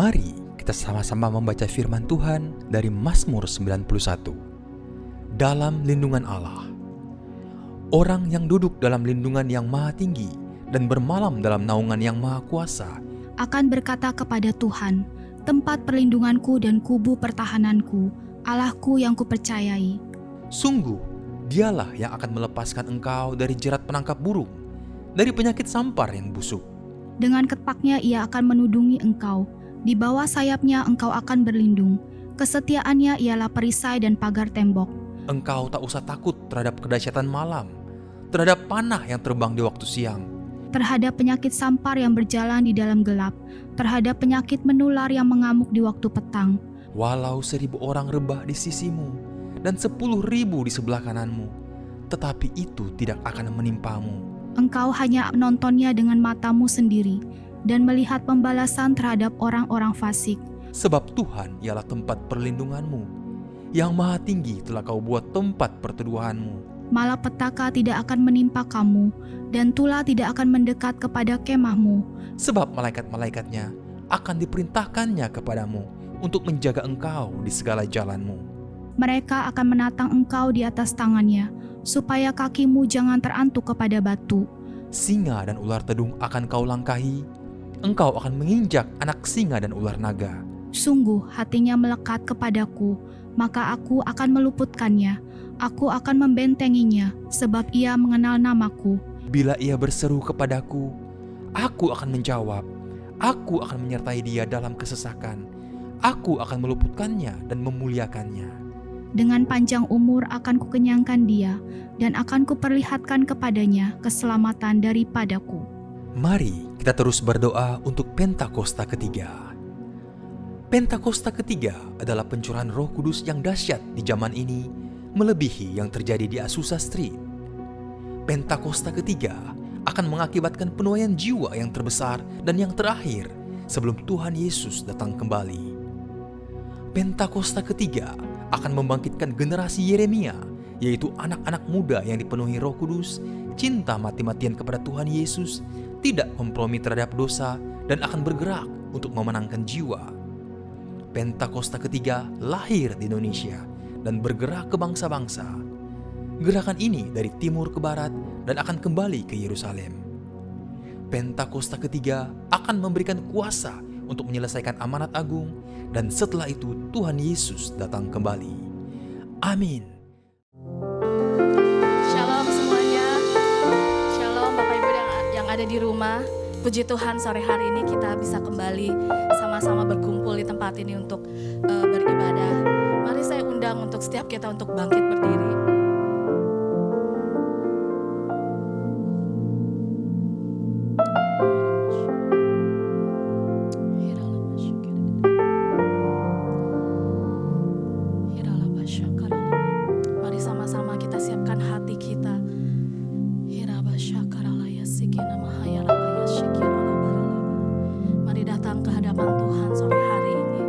Mari kita sama-sama membaca firman Tuhan dari Mazmur 91. Dalam lindungan Allah. Orang yang duduk dalam lindungan yang maha tinggi dan bermalam dalam naungan yang maha kuasa akan berkata kepada Tuhan, tempat perlindunganku dan kubu pertahananku, Allahku yang kupercayai. Sungguh, dialah yang akan melepaskan engkau dari jerat penangkap burung, dari penyakit sampar yang busuk. Dengan ketpaknya ia akan menudungi engkau, di bawah sayapnya engkau akan berlindung. Kesetiaannya ialah perisai dan pagar tembok. Engkau tak usah takut terhadap kedahsyatan malam, terhadap panah yang terbang di waktu siang, terhadap penyakit sampar yang berjalan di dalam gelap, terhadap penyakit menular yang mengamuk di waktu petang. Walau 1,000 orang rebah di sisimu dan 10.000 di sebelah kananmu, tetapi itu tidak akan menimpamu. Engkau hanya menontonnya dengan matamu sendiri dan melihat pembalasan terhadap orang-orang fasik. Sebab Tuhan ialah tempat perlindunganmu, yang maha tinggi telah kau buat tempat perteduhanmu. Malapetaka tidak akan menimpa kamu, dan tulah tidak akan mendekat kepada kemahmu. Sebab malaikat-malaikatnya akan diperintahkannya kepadamu untuk menjaga engkau di segala jalanmu. Mereka akan menatang engkau di atas tangannya, supaya kakimu jangan terantuk kepada batu. Singa dan ular tedung akan kau langkahi, engkau akan menginjak anak singa dan ular naga. Sungguh hatinya melekat kepadaku, maka aku akan meluputkannya. Aku akan membentenginya, sebab ia mengenal namaku. Bila ia berseru kepadaku, aku akan menjawab. Aku akan menyertai dia dalam kesesakan. Aku akan meluputkannya dan memuliakannya. Dengan panjang umur akan kukenyangkan dia, dan akan kuperlihatkan kepadanya keselamatan daripadaku. Mari kita terus berdoa untuk Pentakosta ketiga. Pentakosta ketiga adalah pencurahan Roh Kudus yang dahsyat di zaman ini, melebihi yang terjadi di Azusa Street. Pentakosta ketiga akan mengakibatkan penuaian jiwa yang terbesar dan yang terakhir sebelum Tuhan Yesus datang kembali. Pentakosta ketiga akan membangkitkan generasi Yeremia, yaitu anak-anak muda yang dipenuhi Roh Kudus, cinta mati-matian kepada Tuhan Yesus, tidak kompromi terhadap dosa, dan akan bergerak untuk memenangkan jiwa. Pentakosta ketiga lahir di Indonesia dan bergerak ke bangsa-bangsa. Gerakan ini dari timur ke barat dan akan kembali ke Yerusalem. Pentakosta ketiga akan memberikan kuasa untuk menyelesaikan amanat agung, dan setelah itu Tuhan Yesus datang kembali. Amin. Shalom semuanya. Shalom Bapak Ibu yang ada di rumah. Puji Tuhan sore hari ini kita bisa kembali sama-sama berkumpul di tempat ini untuk beribadah. Mari saya undang untuk setiap kita untuk bangkit berdiri. Mari sama-sama kita siapkan hati kita. Mari datang ke hadapan Tuhan sore hari ini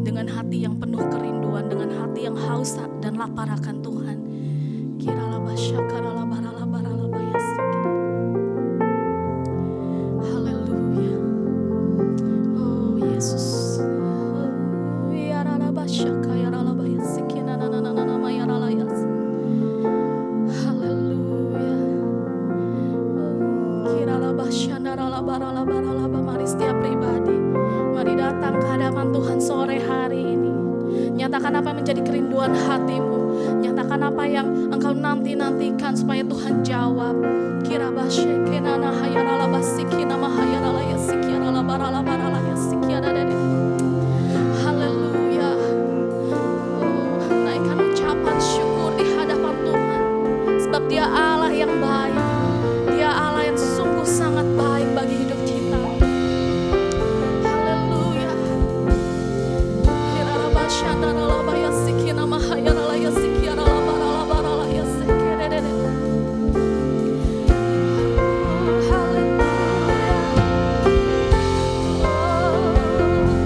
dengan hati yang penuh kerinduan, dengan hati yang haus dan lapar akan Tuhan. Haleluya. Oh Yesus. Mari setiap pribadi, mari datang ke hadapan Tuhan sore hari ini. Nyatakan apa yang menjadi kerinduan hatimu. Nyatakan apa yang engkau nanti-nantikan supaya Tuhan jawab. Haleluya. Naikkan ucapan syukur di hadapan Tuhan. Sebab Dia Allah yang baik. Dia Allah yang sungguh sangat baik bagi hidup kita. Haleluya.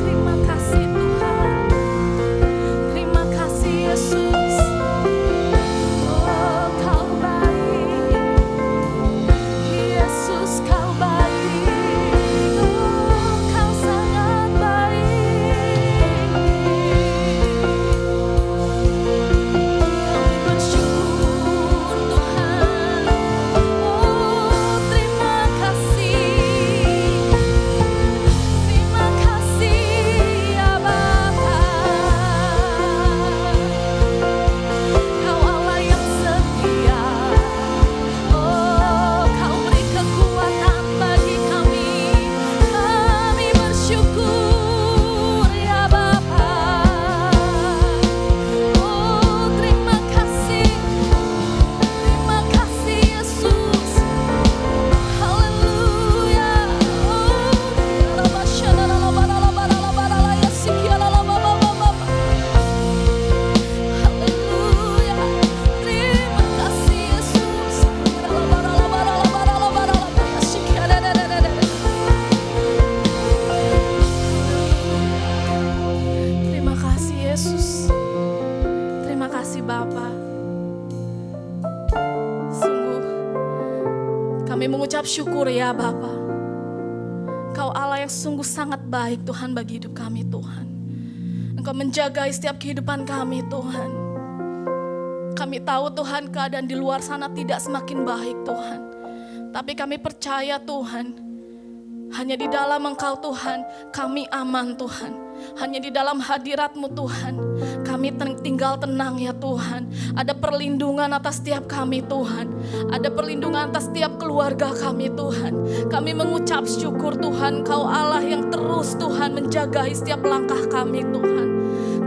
Terima kasih Tuhan. Terima kasih Yesus. Oh, Kau baik. Yesus Kau baik. Oh, Kau sangat mengucap syukur ya Bapa. Engkau Allah yang sungguh sangat baik Tuhan bagi hidup kami Tuhan. Engkau menjaga setiap kehidupan kami Tuhan. Kami tahu Tuhan keadaan di luar sana tidak semakin baik Tuhan. Tapi kami percaya Tuhan, hanya di dalam Engkau Tuhan kami aman Tuhan. Hanya di dalam hadirat-Mu Tuhan kami tinggal tenang ya Tuhan. Ada perlindungan atas setiap kami Tuhan. Ada perlindungan atas setiap keluarga kami Tuhan. Kami mengucap syukur Tuhan, Engkau Allah yang terus Tuhan menjaga setiap langkah kami Tuhan.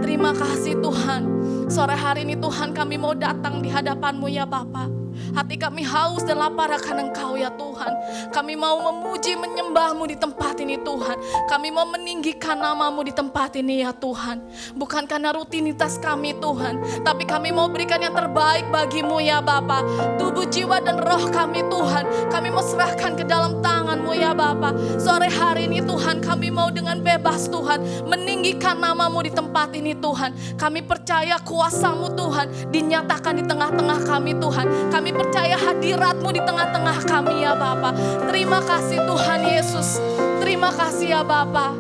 Terima kasih Tuhan. Sore hari ini Tuhan kami mau datang di hadapan-Mu ya Bapa. Hati kami haus dan lapar akan Engkau ya Tuhan. Kami mau memuji menyembah-Mu di tempat ini Tuhan. Kami mau meninggikan nama-Mu di tempat ini ya Tuhan. Bukan karena rutinitas kami Tuhan, tapi kami mau berikan yang terbaik bagi-Mu ya Bapa. Tubuh, jiwa dan roh kami Tuhan, kami mau serahkan ke dalam tangan-Mu ya Bapa. Sore hari ini Tuhan kami mau dengan bebas Tuhan meninggikan nama-Mu di tempat ini Tuhan. Kami percaya kuasa-Mu Tuhan dinyatakan di tengah-tengah kami Tuhan. Kami percaya hadirat-Mu di tengah-tengah kami ya Bapa. Terima kasih Tuhan Yesus. Terima kasih ya Bapa.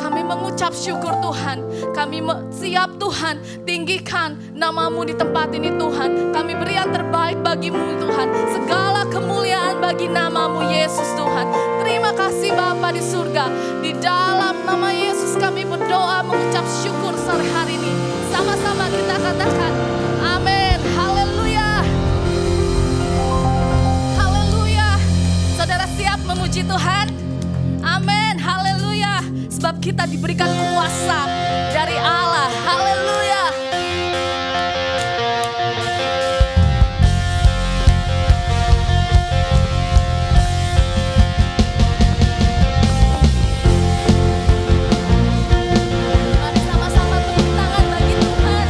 Kami mengucap syukur Tuhan. Kami siap Tuhan tinggikan nama-Mu di tempat ini Tuhan. Kami beri yang terbaik bagi-Mu Tuhan. Segala kemuliaan bagi nama-Mu Yesus Tuhan. Terima kasih Bapa di surga. Di dalam nama Yesus kami berdoa mengucap syukur sore hari ini. Sama-sama kita katakan amin. Haleluya. Haleluya. Saudara siap memuji Tuhan? Amin. Haleluya. Sebab kita diberikan kuasa dari Allah. Haleluya. Mari sama-sama tepuk tangan bagi Tuhan.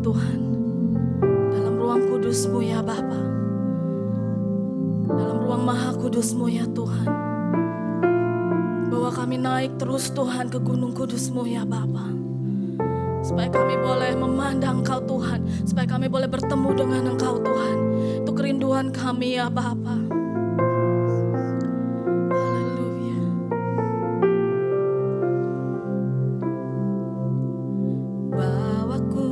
Tuhan, dalam ruang kudus-Mu ya Bapa, dalam ruang maha kudus-Mu ya Tuhan, bahwa kami naik terus Tuhan ke gunung kudus-Mu ya Bapa, supaya kami boleh memandang Engkau Tuhan, supaya kami boleh bertemu dengan Engkau Tuhan. Itu kerinduan kami ya Bapa. Haleluya. Bawaku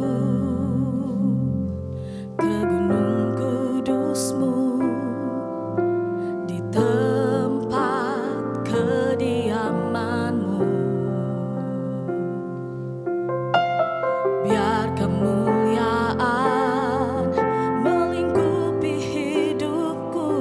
ke gunung kudus-Mu, di tempat kediaman-Mu. Biar kemuliaan melingkupi hidupku,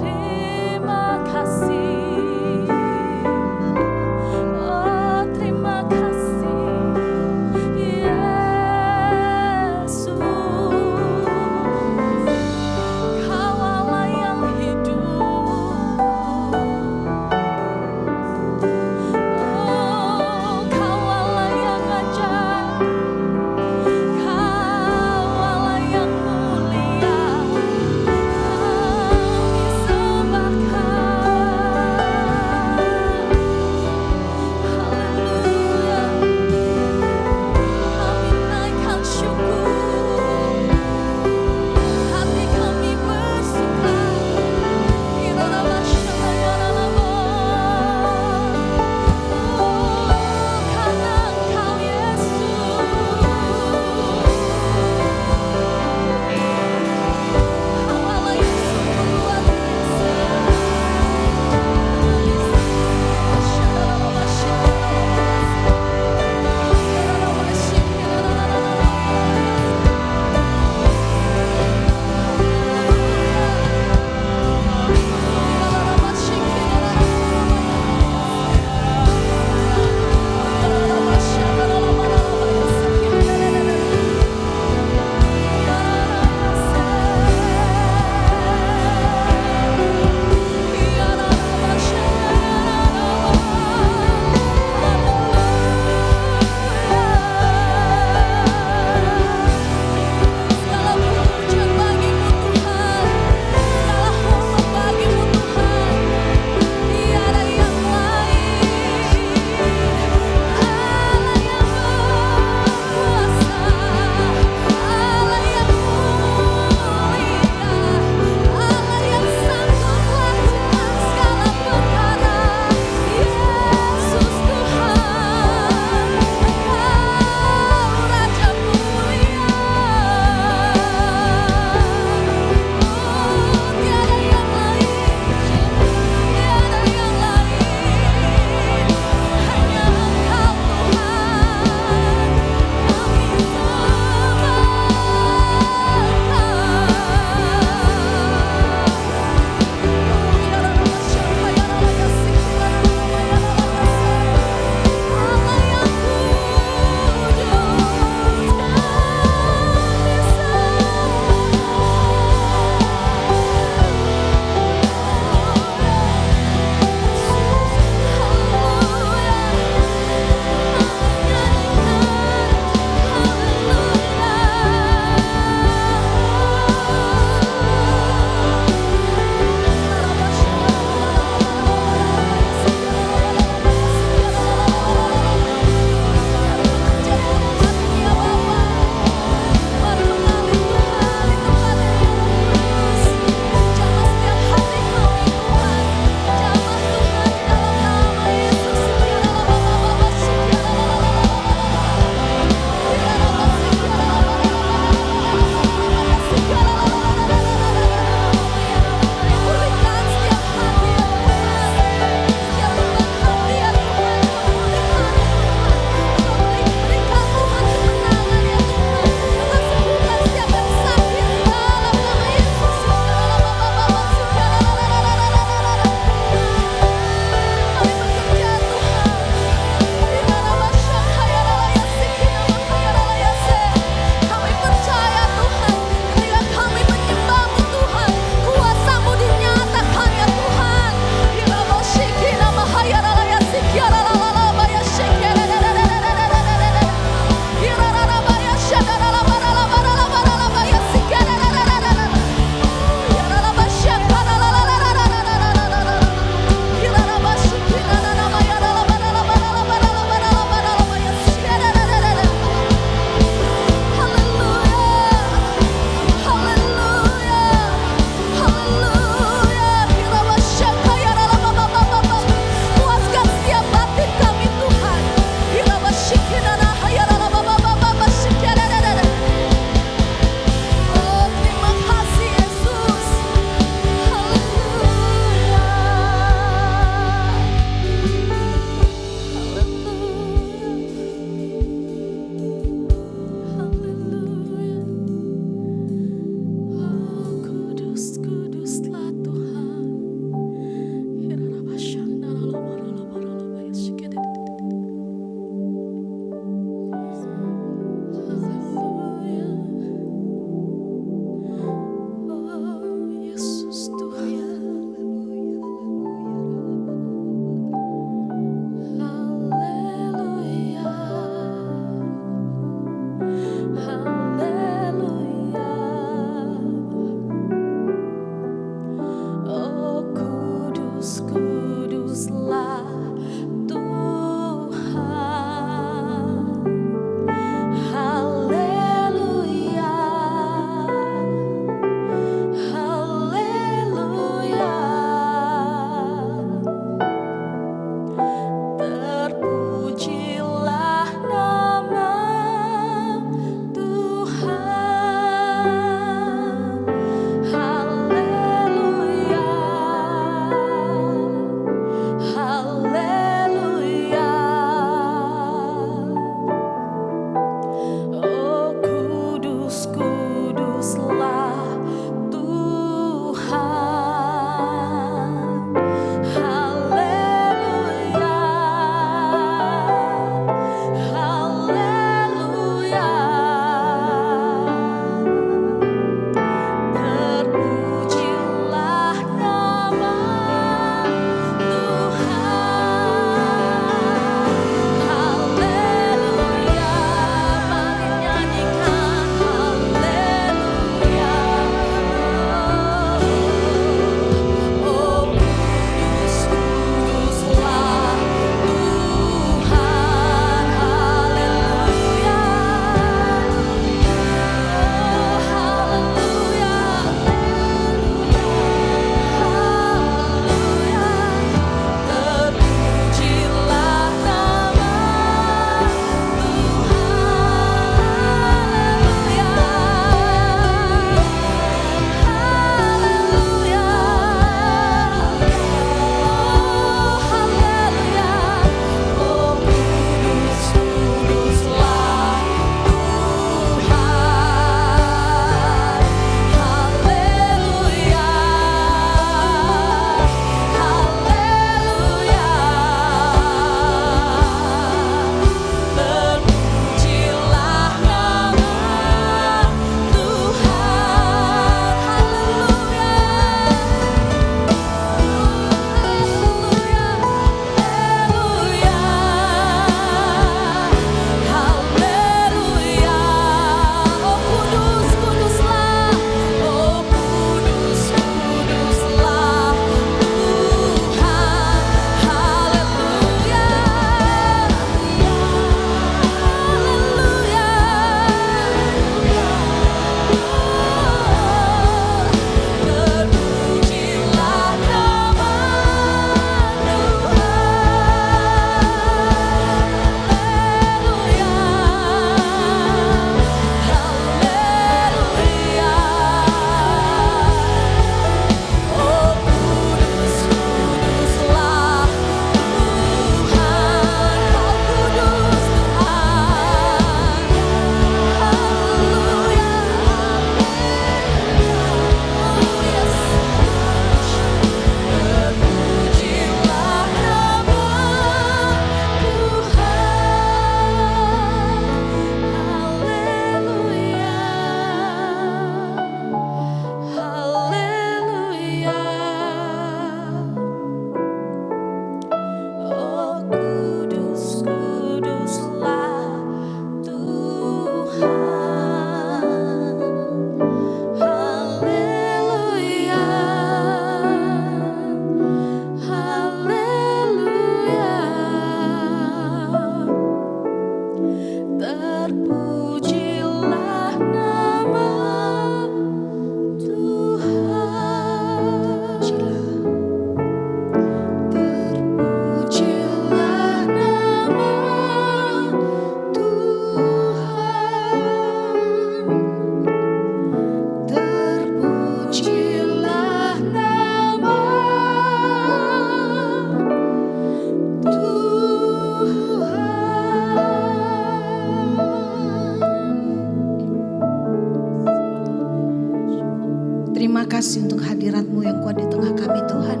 Terima kasih untuk hadirat-Mu yang kuat di tengah kami Tuhan.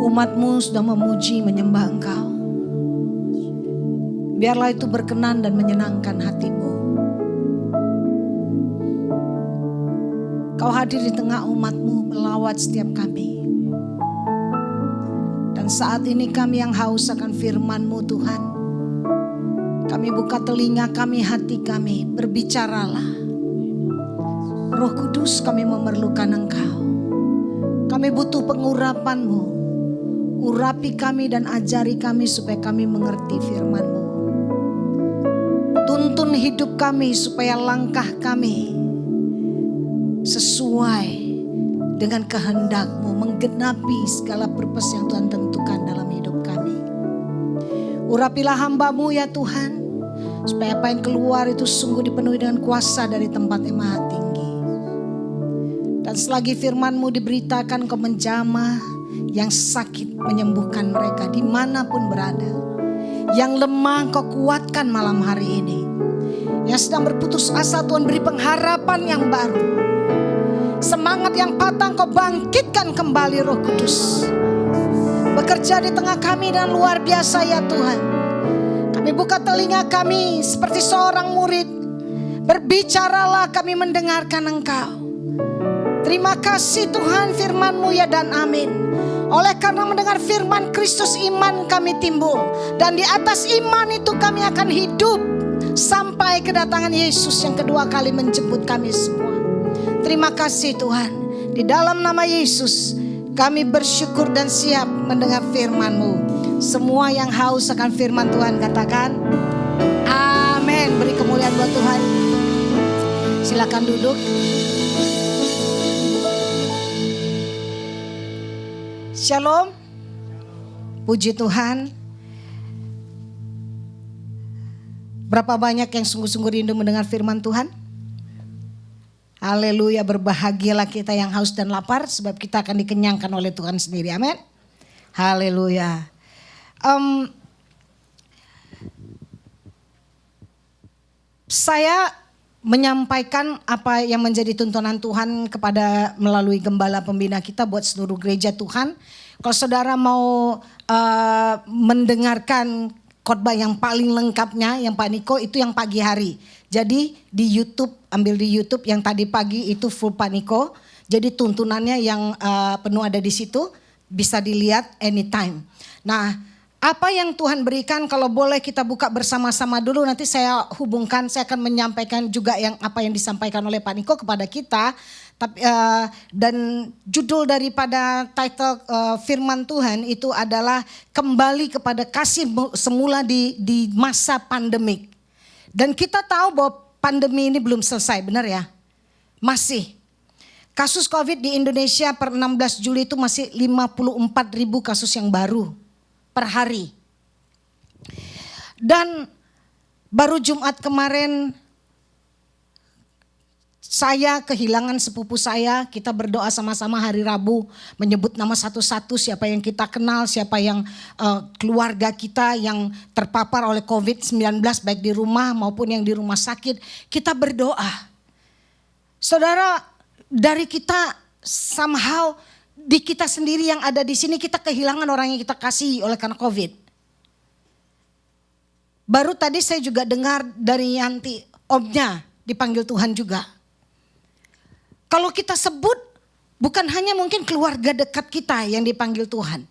Umat-Mu sudah memuji menyembah Engkau. Biarlah itu berkenan dan menyenangkan hati-Mu. Kau hadir di tengah umat-Mu melawat setiap kami. Dan saat ini kami yang haus akan firman-Mu Tuhan. Kami buka telinga kami, hati kami, berbicaralah. Roh Kudus, kami memerlukan Engkau. Kami butuh pengurapan-Mu. Urapi kami dan ajari kami supaya kami mengerti firman-Mu. Tuntun hidup kami supaya langkah kami sesuai dengan kehendak-Mu, menggenapi segala purpose yang Tuhan tentukan dalam hidup kami. Urapilah hamba-Mu ya Tuhan, supaya apa yang keluar itu sungguh dipenuhi dengan kuasa dari tempat yang maha tinggi. Dan selagi firman-Mu diberitakan, Kau menjamah yang sakit, menyembuhkan mereka dimanapun berada. Yang lemah Kau kuatkan malam hari ini. Yang sedang berputus asa, Tuhan beri pengharapan yang baru. Semangat yang patah Kau bangkitkan kembali, Roh Kudus. Bekerja di tengah kami dengan luar biasa ya Tuhan. Kami buka telinga kami seperti seorang murid. Berbicaralah, kami mendengarkan Engkau. Terima kasih Tuhan, firman-Mu ya dan amin. Oleh karena mendengar firman Kristus, iman kami timbul. Dan di atas iman itu kami akan hidup sampai kedatangan Yesus yang kedua kali menjemput kami semua. Terima kasih Tuhan. Di dalam nama Yesus kami bersyukur dan siap mendengar firman-Mu. Semua yang haus akan firman Tuhan katakan amin. Beri kemuliaan buat Tuhan. Silakan duduk. Shalom. Puji Tuhan. Berapa banyak yang sungguh-sungguh rindu mendengar firman Tuhan? Haleluya, berbahagialah kita yang haus dan lapar, sebab kita akan dikenyangkan oleh Tuhan sendiri. Amin. Haleluya. Saya menyampaikan apa yang menjadi tuntunan Tuhan kepada melalui gembala pembina kita buat seluruh gereja Tuhan. Kalau saudara mau mendengarkan khotbah yang paling lengkapnya, yang Pak Niko itu yang pagi hari. Jadi di YouTube, ambil di YouTube yang tadi pagi itu full Pak Niko. Jadi tuntunannya yang penuh ada di situ, bisa dilihat anytime. Nah, apa yang Tuhan berikan, kalau boleh kita buka bersama-sama dulu, nanti saya hubungkan, saya akan menyampaikan juga yang apa yang disampaikan oleh Pak Niko kepada kita. Tapi dan judul daripada title firman Tuhan itu adalah kembali kepada kasih semula di masa pandemik. Dan kita tahu bahwa pandemi ini belum selesai, benar ya? Masih. Kasus COVID di Indonesia per 16 Juli itu masih 54.000 kasus yang baru per hari. Dan baru Jumat kemarin saya kehilangan sepupu saya. Kita berdoa sama-sama hari Rabu, menyebut nama satu-satu siapa yang kita kenal, siapa yang keluarga kita yang terpapar oleh COVID-19 baik di rumah maupun yang di rumah sakit. Kita berdoa. Saudara, dari kita somehow di kita sendiri yang ada di sini kita kehilangan orang yang kita kasihi oleh karena COVID. Baru tadi saya juga dengar dari Yanti, omnya dipanggil Tuhan juga. Kalau kita sebut bukan hanya mungkin keluarga dekat kita yang dipanggil Tuhan.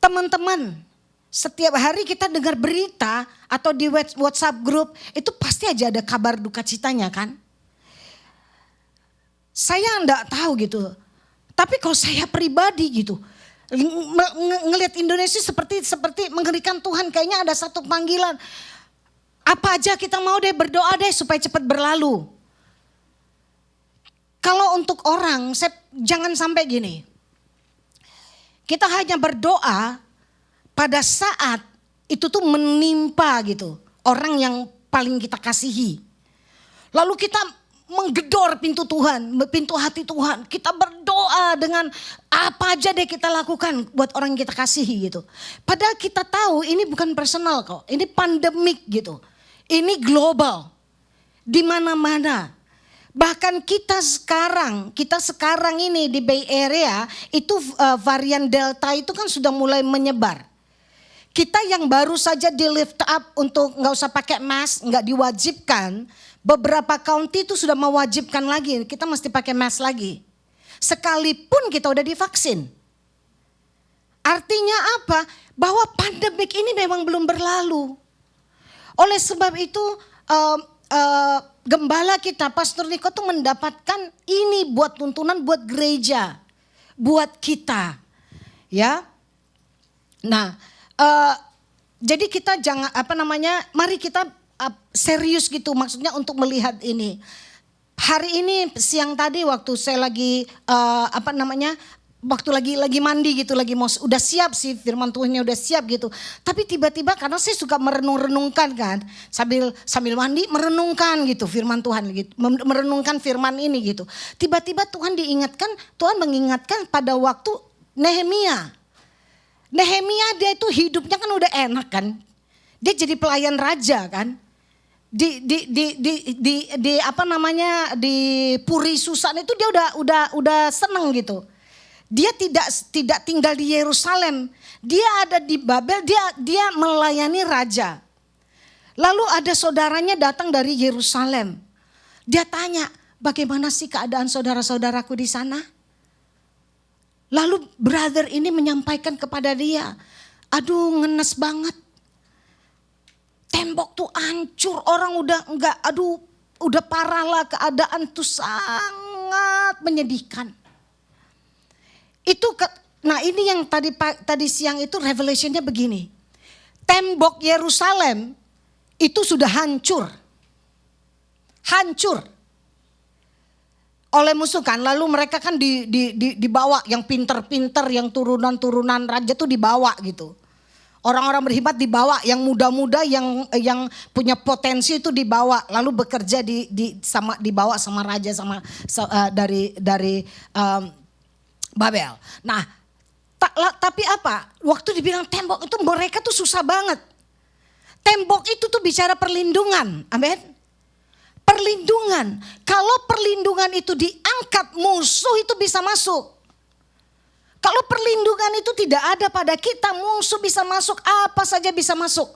Teman-teman, setiap hari kita dengar berita atau di WhatsApp group itu pasti aja ada kabar duka citanya kan. Saya enggak tahu gitu. Tapi kalau saya pribadi gitu, ngelihat Indonesia seperti mengerikan Tuhan, kayaknya ada satu panggilan. Apa aja kita mau deh, berdoa deh supaya cepat berlalu. Kalau untuk orang, jangan sampai gini. Kita hanya berdoa pada saat itu tuh menimpa gitu. Orang yang paling kita kasihi. Lalu kita menggedor pintu Tuhan, pintu hati Tuhan. Kita berdoa dengan apa aja deh kita lakukan buat orang yang kita kasihi gitu. Padahal kita tahu ini bukan personal kok. Ini pandemik gitu. Ini global. Di mana-mana. Bahkan kita sekarang ini di Bay Area itu varian Delta itu kan sudah mulai menyebar. Kita yang baru saja di lift up untuk nggak usah pakai mask, nggak diwajibkan. Beberapa county itu sudah mewajibkan lagi, kita mesti pakai mask lagi. Sekalipun kita udah divaksin. Artinya apa? Bahwa pandemik ini memang belum berlalu. Oleh sebab itu gembala kita, Pastor Niko tuh mendapatkan ini buat tuntunan buat gereja, buat kita, ya. Nah, jadi kita jangan mari kita serius gitu, maksudnya untuk melihat ini. Hari ini siang tadi waktu saya lagi waktu lagi mandi gitu, udah siap sih firman Tuhannya udah siap gitu. Tapi tiba-tiba karena saya suka merenung-renungkan kan, sambil mandi merenungkan gitu firman Tuhan gitu, merenungkan firman ini gitu. Tiba-tiba Tuhan mengingatkan pada waktu Nehemia. Nehemia dia itu hidupnya kan udah enak kan. Dia jadi pelayan raja kan. Di Puri Susan itu dia udah seneng gitu. Dia tidak tinggal di Yerusalem. Dia ada di Babel, dia melayani raja. Lalu ada saudaranya datang dari Yerusalem. Dia tanya, "Bagaimana sih keadaan saudara-saudaraku di sana?" Lalu brother ini menyampaikan kepada dia, "Aduh, ngenes banget. Tembok tuh hancur, orang udah parah lah, keadaan tuh sangat menyedihkan." Nah ini yang tadi siang itu revelationnya begini. Tembok Yerusalem itu sudah hancur. Hancur. Oleh musuh kan, lalu mereka kan dibawa yang pinter-pinter, yang turunan-turunan raja tuh dibawa gitu. Orang-orang berhebat dibawa, yang muda-muda yang punya potensi itu dibawa, lalu bekerja dibawa sama raja dari Babel. Nah, tapi apa? Waktu dibilang tembok itu mereka tuh susah banget. Tembok itu tuh bicara perlindungan. Amin. Perlindungan. Kalau perlindungan itu diangkat, musuh itu bisa masuk. Kalau perlindungan itu tidak ada pada kita, musuh bisa masuk, apa saja bisa masuk.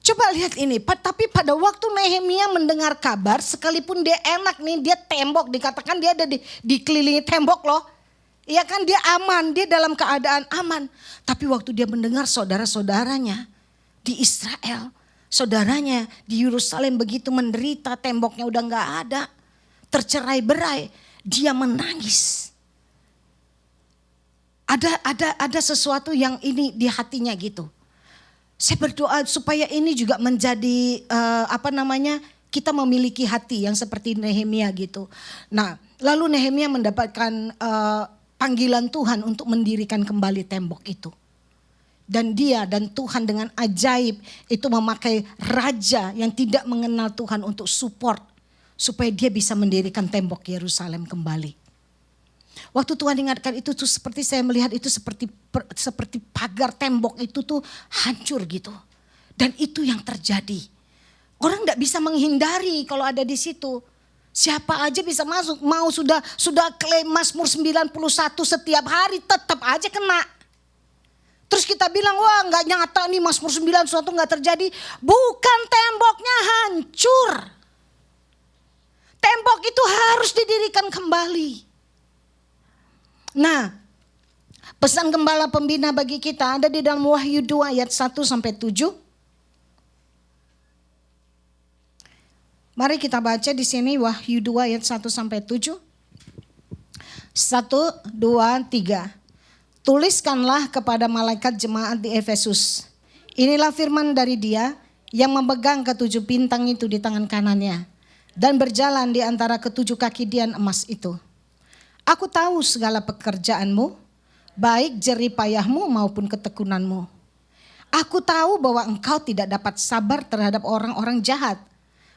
Coba lihat ini, tapi pada waktu Nehemia mendengar kabar, sekalipun dia enak nih, dia tembok, dikatakan dia ada dikelilingi tembok loh. Iya kan, dia aman, dia dalam keadaan aman. Tapi waktu dia mendengar saudara-saudaranya di Israel, saudaranya di Yerusalem begitu menderita, temboknya udah gak ada, tercerai-berai, dia menangis. Ada sesuatu yang ini di hatinya gitu. Saya berdoa supaya ini juga menjadi kita memiliki hati yang seperti Nehemia gitu. Nah, lalu Nehemia mendapatkan panggilan Tuhan untuk mendirikan kembali tembok itu. Dan dia dan Tuhan dengan ajaib itu memakai raja yang tidak mengenal Tuhan untuk support. Supaya dia bisa mendirikan tembok Yerusalem kembali. Waktu Tuhan ingatkan itu tuh seperti saya melihat itu seperti pagar tembok itu tuh hancur gitu. Dan itu yang terjadi. Orang gak bisa menghindari kalau ada di situ. Siapa aja bisa masuk, mau sudah klaim Mazmur 91 setiap hari tetap aja kena. Terus kita bilang, wah gak nyata nih Mazmur 91 gak terjadi. Bukan, temboknya hancur. Tembok itu harus didirikan kembali. Nah, pesan gembala pembina bagi kita ada di dalam Wahyu 2 ayat 1 sampai 7. Mari kita baca di sini Wahyu 2 ayat 1 sampai 7. 1, 2, 3. Tuliskanlah kepada malaikat jemaat di Efesus. Inilah firman dari Dia yang memegang ketujuh bintang itu di tangan kanannya dan berjalan di antara ketujuh kaki dian emas itu. Aku tahu segala pekerjaanmu, baik jerih payahmu maupun ketekunanmu. Aku tahu bahwa engkau tidak dapat sabar terhadap orang-orang jahat,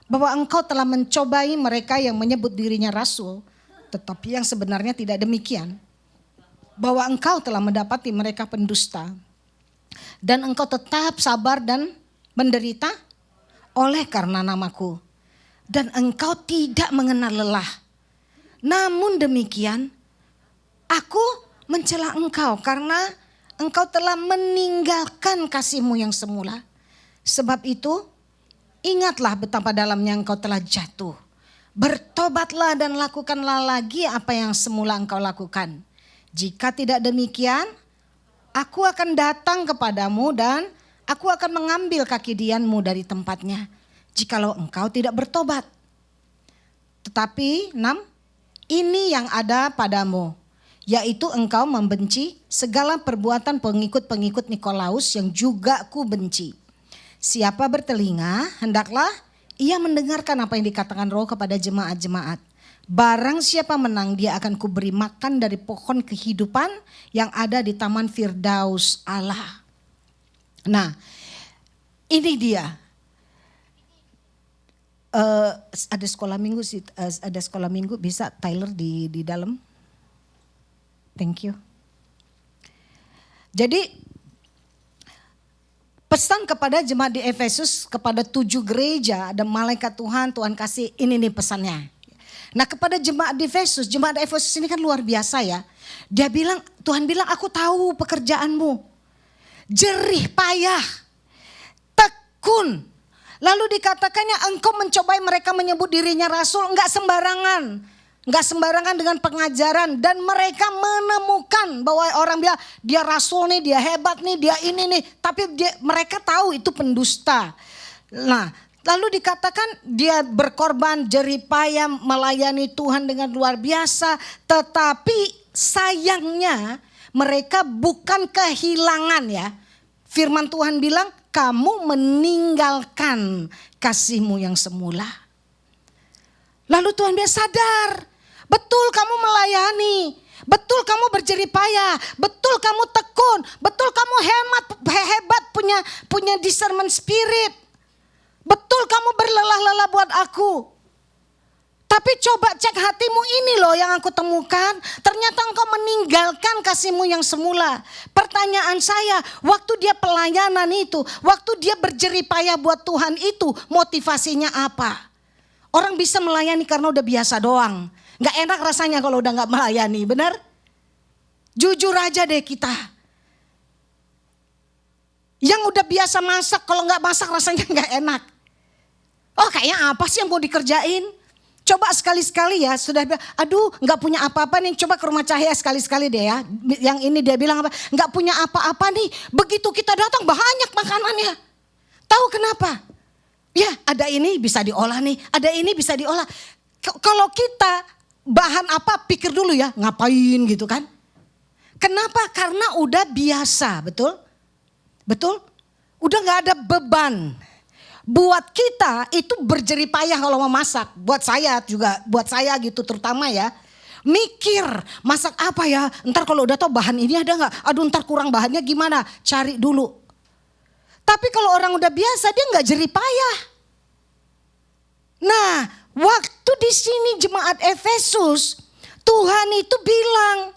bahwa engkau telah mencobai mereka yang menyebut dirinya rasul, tetapi yang sebenarnya tidak demikian. Bahwa engkau telah mendapati mereka pendusta, dan engkau tetap sabar dan menderita oleh karena namaku. Dan engkau tidak mengenal lelah. Namun demikian, aku mencela engkau karena engkau telah meninggalkan kasih-Mu yang semula. Sebab itu, ingatlah betapa dalamnya engkau telah jatuh. Bertobatlah dan lakukanlah lagi apa yang semula engkau lakukan. Jika tidak demikian, aku akan datang kepadamu dan aku akan mengambil kaki dianmu dari tempatnya. Jikalau engkau tidak bertobat. Tetapi 6, ini yang ada padamu, yaitu engkau membenci segala perbuatan pengikut-pengikut Nikolaus yang juga ku benci. Siapa bertelinga, hendaklah ia mendengarkan apa yang dikatakan Roh kepada jemaat-jemaat. Barang siapa menang, dia akan kuberi makan dari pohon kehidupan yang ada di taman Firdaus Allah. Nah, ini dia. Ada sekolah minggu sih, ada sekolah minggu, bisa Tyler di dalam. Thank you. Jadi pesan kepada jemaat di Efesus, kepada 7 gereja, ada malaikat Tuhan, Tuhan kasih ini nih pesannya. Nah kepada jemaat di Efesus, jemaat Efesus ini kan luar biasa ya. Dia bilang, Tuhan bilang aku tahu pekerjaanmu. Jerih payah, tekun. Lalu dikatakannya engkau mencobai mereka menyebut dirinya rasul, enggak sembarangan. Enggak sembarangan dengan pengajaran. Dan mereka menemukan bahwa orang bilang dia rasul nih, dia hebat nih, dia ini nih. Tapi mereka tahu itu pendusta. Nah lalu dikatakan dia berkorban, jerih payah, melayani Tuhan dengan luar biasa. Tetapi sayangnya mereka bukan kehilangan ya. Firman Tuhan bilang kamu meninggalkan kasih-Mu yang semula. Lalu Tuhan bilang sadar. Betul kamu melayani, betul kamu berjerih payah, betul kamu tekun, betul kamu hebat punya discernment spirit. Betul kamu berlelah-lelah buat aku. Tapi coba cek hatimu, ini loh yang aku temukan. Ternyata engkau meninggalkan kasih-Mu yang semula. Pertanyaan saya, waktu dia pelayanan itu, waktu dia berjerih payah buat Tuhan itu, motivasinya apa? Orang bisa melayani karena udah biasa doang. Gak enak rasanya kalau udah gak melayani, benar? Jujur aja deh kita. Yang udah biasa masak, kalau gak masak rasanya gak enak. Oh kayaknya apa sih yang mau dikerjain? Coba sekali-sekali ya, sudah bilang, aduh gak punya apa-apa nih, coba ke rumah Cahaya sekali-sekali deh ya. Yang ini dia bilang apa, gak punya apa-apa nih, begitu kita datang banyak makanannya. Tahu kenapa? Ya ada ini bisa diolah nih, ada ini bisa diolah. Kalau kita bahan apa pikir dulu ya, ngapain gitu kan. Kenapa? Karena udah biasa, betul? Betul? Udah gak ada beban. Buat kita itu berjerih payah kalau mau masak. Buat saya juga, buat saya gitu terutama ya. Mikir masak apa ya, ntar kalau udah tahu bahan ini ada gak? Aduh ntar kurang bahannya gimana, cari dulu. Tapi kalau orang udah biasa dia gak jerih payah. Nah waktu di sini jemaat Efesus, Tuhan itu bilang,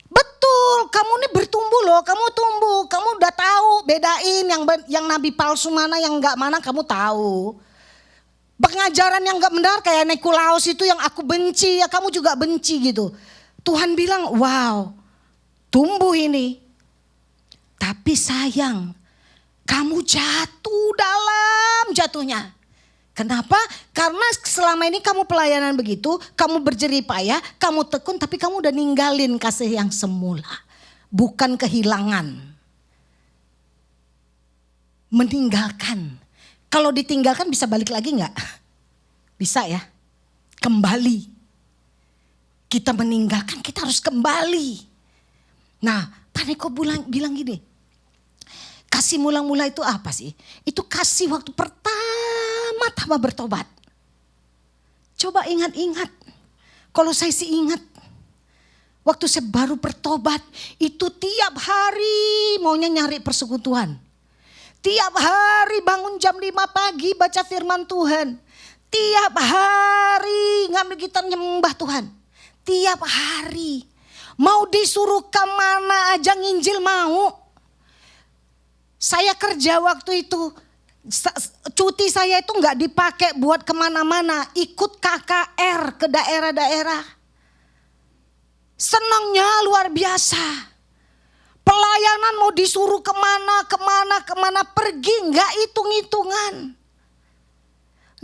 betul, kamu nih bertumbuh loh, kamu tumbuh, kamu udah tahu bedain yang nabi palsu mana, yang enggak mana kamu tahu. Pengajaran yang enggak benar kayak Nikolaus itu yang aku benci, ya kamu juga benci gitu. Tuhan bilang, wow, tumbuh ini. Tapi sayang, kamu jatuh dalam jatuhnya. Kenapa? Karena selama ini kamu pelayanan begitu, kamu berjerih payah, kamu tekun, tapi kamu udah ninggalin kasih yang semula. Bukan kehilangan. Meninggalkan. Kalau ditinggalkan bisa balik lagi enggak? Bisa ya. Kembali. Kita meninggalkan, kita harus kembali. Nah, Pak Neko bilang gini. Kasih mula-mula itu apa sih? Itu kasih waktu pertama bertobat. Coba ingat-ingat. Kalau saya sih ingat. Waktu saya baru bertobat. Itu tiap hari maunya nyari persekutuan. Tiap hari bangun jam 5 pagi baca firman Tuhan. Tiap hari ngambil gitar nyembah Tuhan. Tiap hari. Mau disuruh kemana aja nginjil mau. Saya kerja waktu itu Cuti saya itu nggak dipakai buat kemana-mana, ikut KKR ke daerah-daerah. Senangnya luar biasa. Pelayanan mau disuruh kemana, pergi nggak hitung-hitungan.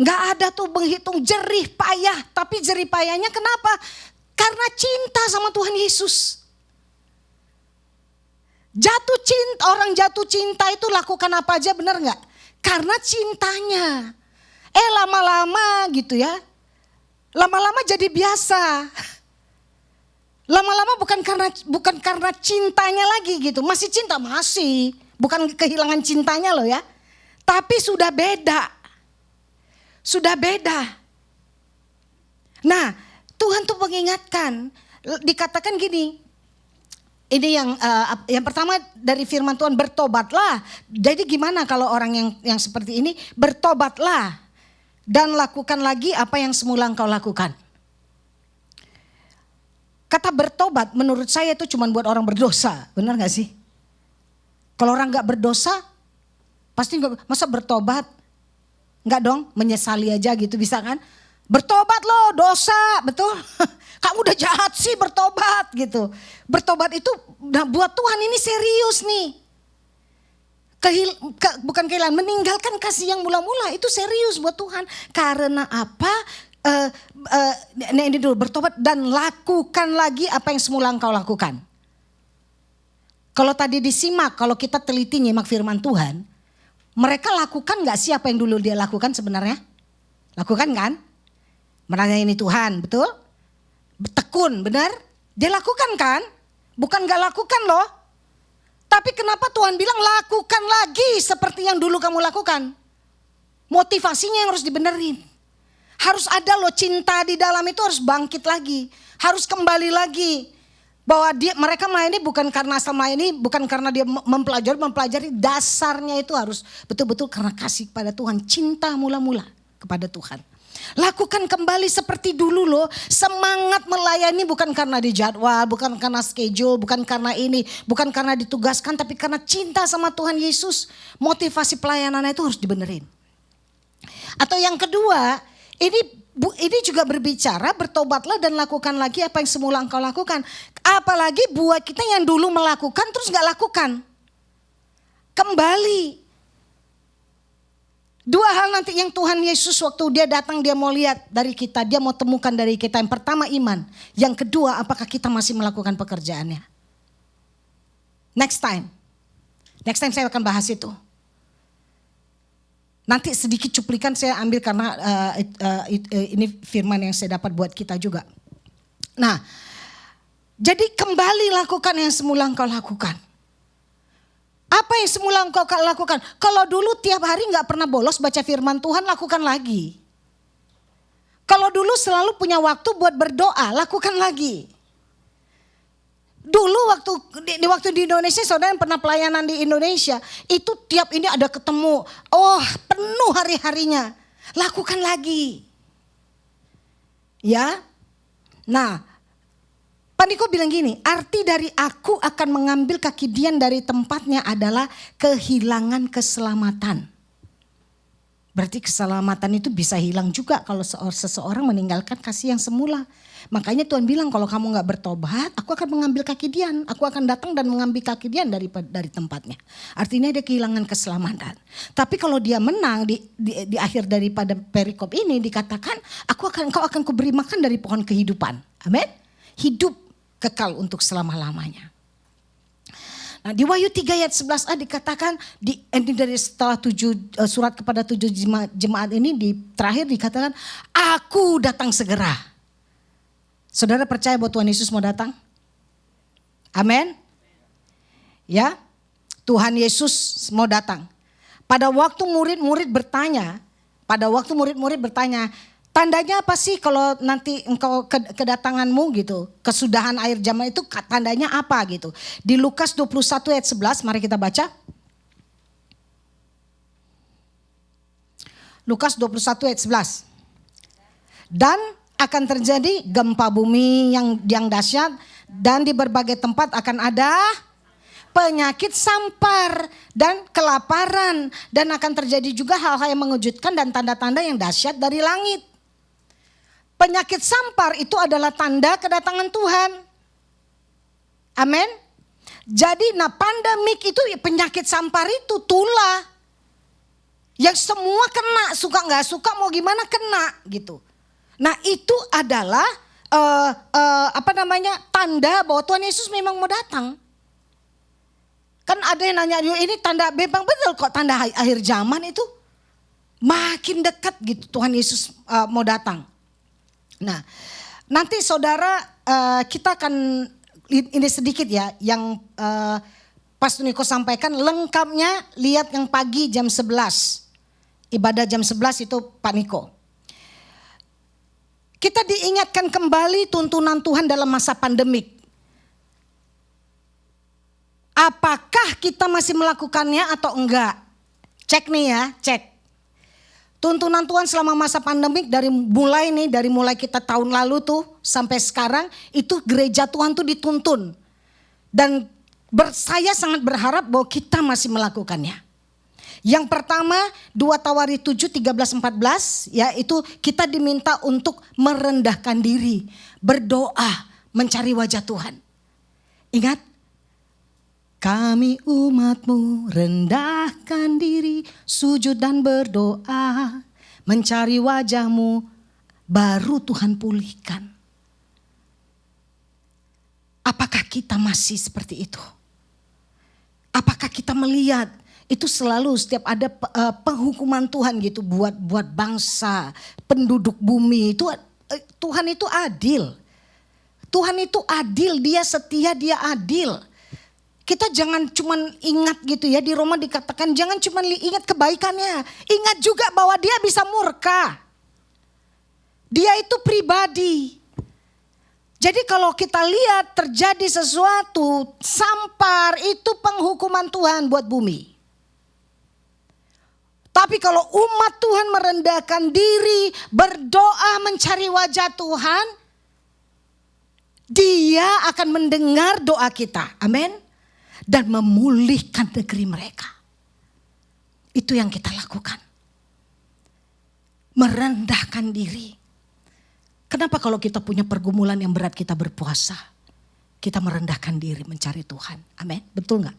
Nggak ada tuh menghitung, jerih payah. Tapi jerih payahnya kenapa? Karena cinta sama Tuhan Yesus. Orang jatuh cinta itu lakukan apa aja, benar nggak? Karena cintanya. Lama-lama gitu ya. Lama-lama jadi biasa. Lama-lama bukan karena cintanya lagi gitu. Masih cinta, masih. Bukan kehilangan cintanya loh ya. Tapi sudah beda. Sudah beda. Nah, Tuhan tuh mengingatkan. Dikatakan gini. Ini yang pertama dari firman Tuhan, bertobatlah. Jadi gimana kalau orang yang seperti ini? Bertobatlah dan lakukan lagi apa yang semula engkau lakukan. Kata bertobat menurut saya itu cuma buat orang berdosa. Benar gak sih? Kalau orang gak berdosa pasti gak, masa bertobat? Enggak dong, menyesali aja gitu bisa kan? Bertobat loh, dosa, betul? Kamu udah jahat sih, bertobat gitu. Bertobat itu buat Tuhan ini serius nih. Bukan kehilangan, meninggalkan kasih yang mula-mula itu serius buat Tuhan. Karena apa? Ini dulu, bertobat dan lakukan lagi apa yang semula engkau lakukan. Kalau tadi disimak, kalau kita teliti nyimak firman Tuhan, mereka lakukan gak sih apa yang dulu dia lakukan sebenarnya? Lakukan kan? Melayani Tuhan, betul? Tekun, benar? Dia lakukan kan? Bukan gak lakukan loh. Tapi kenapa Tuhan bilang lakukan lagi seperti yang dulu kamu lakukan? Motivasinya yang harus dibenerin. Harus ada loh, cinta di dalam itu harus bangkit lagi. Harus kembali lagi. Bahwa mereka melayani bukan karena asal melayani, bukan karena dia mempelajari. Dasarnya itu harus betul-betul karena kasih kepada Tuhan. Cinta mula-mula kepada Tuhan. Lakukan kembali seperti dulu loh. Semangat melayani bukan karena dijadwal, bukan karena schedule, bukan karena ini, bukan karena ditugaskan, tapi karena cinta sama Tuhan Yesus. Motivasi pelayanannya itu harus dibenerin. Atau yang kedua, ini juga berbicara bertobatlah dan lakukan lagi apa yang semula engkau lakukan. Apalagi buat kita yang dulu melakukan terus gak lakukan. Kembali. Dua hal nanti yang Tuhan Yesus waktu dia datang dia mau lihat dari kita. Dia mau temukan dari kita. Yang pertama iman. Yang kedua apakah kita masih melakukan pekerjaannya. Next time saya akan bahas itu. Nanti sedikit cuplikan saya ambil karena ini firman yang saya dapat buat kita juga. Nah, jadi kembali lakukan yang semula engkau lakukan. Apa yang semula engkau lakukan? Kalau dulu tiap hari gak pernah bolos baca firman Tuhan, lakukan lagi. Kalau dulu selalu punya waktu buat berdoa, lakukan lagi. Dulu waktu di Indonesia, saudara yang pernah pelayanan di Indonesia, itu tiap ini ada ketemu, penuh hari-harinya. Lakukan lagi. Ya. Nah, Pak Niko bilang gini, arti dari aku akan mengambil kaki Dian dari tempatnya adalah kehilangan keselamatan. Berarti keselamatan itu bisa hilang juga kalau seseorang meninggalkan kasih yang semula. Makanya Tuhan bilang kalau kamu gak bertobat, aku akan mengambil kaki Dian. Aku akan datang dan mengambil kaki Dian dari tempatnya. Artinya dia kehilangan keselamatan. Tapi kalau dia menang di akhir daripada perikop ini dikatakan, engkau akan kuberi makan dari pohon kehidupan. Amin. Hidup kekal untuk selama-lamanya. Nah, di Wahyu 3 ayat 11a dikatakan ini dari setelah surat kepada 7 jemaat ini terakhir dikatakan aku datang segera. Saudara percaya bahwa Tuhan Yesus mau datang? Amin. Ya, Tuhan Yesus mau datang. Pada waktu murid-murid bertanya, tandanya apa sih kalau nanti engkau kedatanganmu gitu, kesudahan akhir zaman itu tandanya apa gitu. Di Lukas 21 ayat 11 mari kita baca. Lukas 21 ayat 11. Dan akan terjadi gempa bumi yang dahsyat dan di berbagai tempat akan ada penyakit sampar dan kelaparan. Dan akan terjadi juga hal-hal yang mengejutkan dan tanda-tanda yang dahsyat dari langit. Penyakit sampar itu adalah tanda kedatangan Tuhan. Amin. Jadi pandemik itu penyakit sampar itu tulah. Yang semua kena, suka gak suka mau gimana kena gitu. Nah itu adalah tanda bahwa Tuhan Yesus memang mau datang. Kan ada yang nanya, ini tanda memang betul kok tanda akhir zaman itu. Makin dekat gitu Tuhan Yesus mau datang. Nah nanti saudara kita akan, ini sedikit ya yang Pastor Niko sampaikan, lengkapnya lihat yang pagi jam 11. Ibadah jam 11 itu Pak Niko. Kita diingatkan kembali tuntunan Tuhan dalam masa pandemik. Apakah kita masih melakukannya atau enggak? Cek nih ya, cek. Tuntunan Tuhan selama masa pandemik dari mulai kita tahun lalu tuh sampai sekarang itu gereja Tuhan tuh dituntun. Dan saya sangat berharap bahwa kita masih melakukannya. Yang pertama 2 Tawari 7, 13, 14 yaitu kita diminta untuk merendahkan diri, berdoa, mencari wajah Tuhan. Ingat, kami umat-Mu rendahkan diri, sujud dan berdoa, mencari wajah-Mu, baru Tuhan pulihkan. Apakah kita masih seperti itu? Apakah kita melihat itu selalu setiap ada penghukuman Tuhan gitu buat bangsa, penduduk bumi itu Tuhan itu adil. Tuhan itu adil, Dia setia, Dia adil. Kita jangan cuman ingat gitu ya, di Roma dikatakan jangan cuman ingat kebaikannya, ingat juga bahwa Dia bisa murka. Dia itu pribadi. Jadi kalau kita lihat terjadi sesuatu sampar, itu penghukuman Tuhan buat bumi. Tapi kalau umat Tuhan merendahkan diri, berdoa mencari wajah Tuhan, Dia akan mendengar doa kita. Amin. Dan memulihkan negeri mereka. Itu yang kita lakukan. Merendahkan diri. Kenapa kalau kita punya pergumulan yang berat kita berpuasa? Kita merendahkan diri mencari Tuhan. Amin. Betul gak?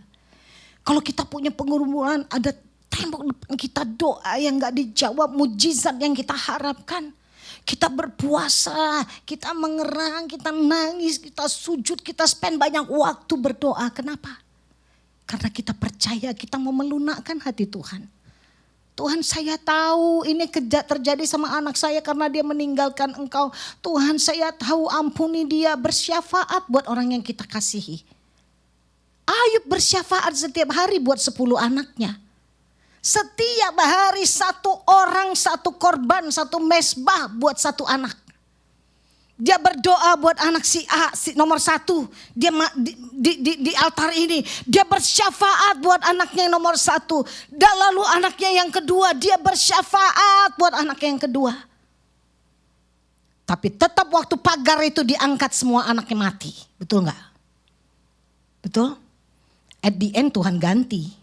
Kalau kita punya pergumulan, ada tembok depan kita, doa yang gak dijawab, mujizat yang kita harapkan. Kita berpuasa, kita mengerang, kita nangis, kita sujud, kita spend banyak waktu berdoa. Kenapa? Karena kita percaya kita mau melunakkan hati Tuhan. Tuhan, saya tahu ini terjadi sama anak saya karena dia meninggalkan Engkau. Tuhan, saya tahu, ampuni dia, bersyafaat buat orang yang kita kasihi. Ayub bersyafaat setiap hari buat 10 anaknya. Setiap hari 1 orang, 1 korban, 1 mesbah buat 1 anak. Dia berdoa buat anak si A, nomor 1. Dia di altar ini. Dia bersyafaat buat anaknya yang nomor 1. Dan lalu anaknya yang kedua, dia bersyafaat buat anaknya yang kedua. Tapi tetap waktu pagar itu diangkat, semua anaknya mati. Betul gak? Betul? At the end Tuhan ganti.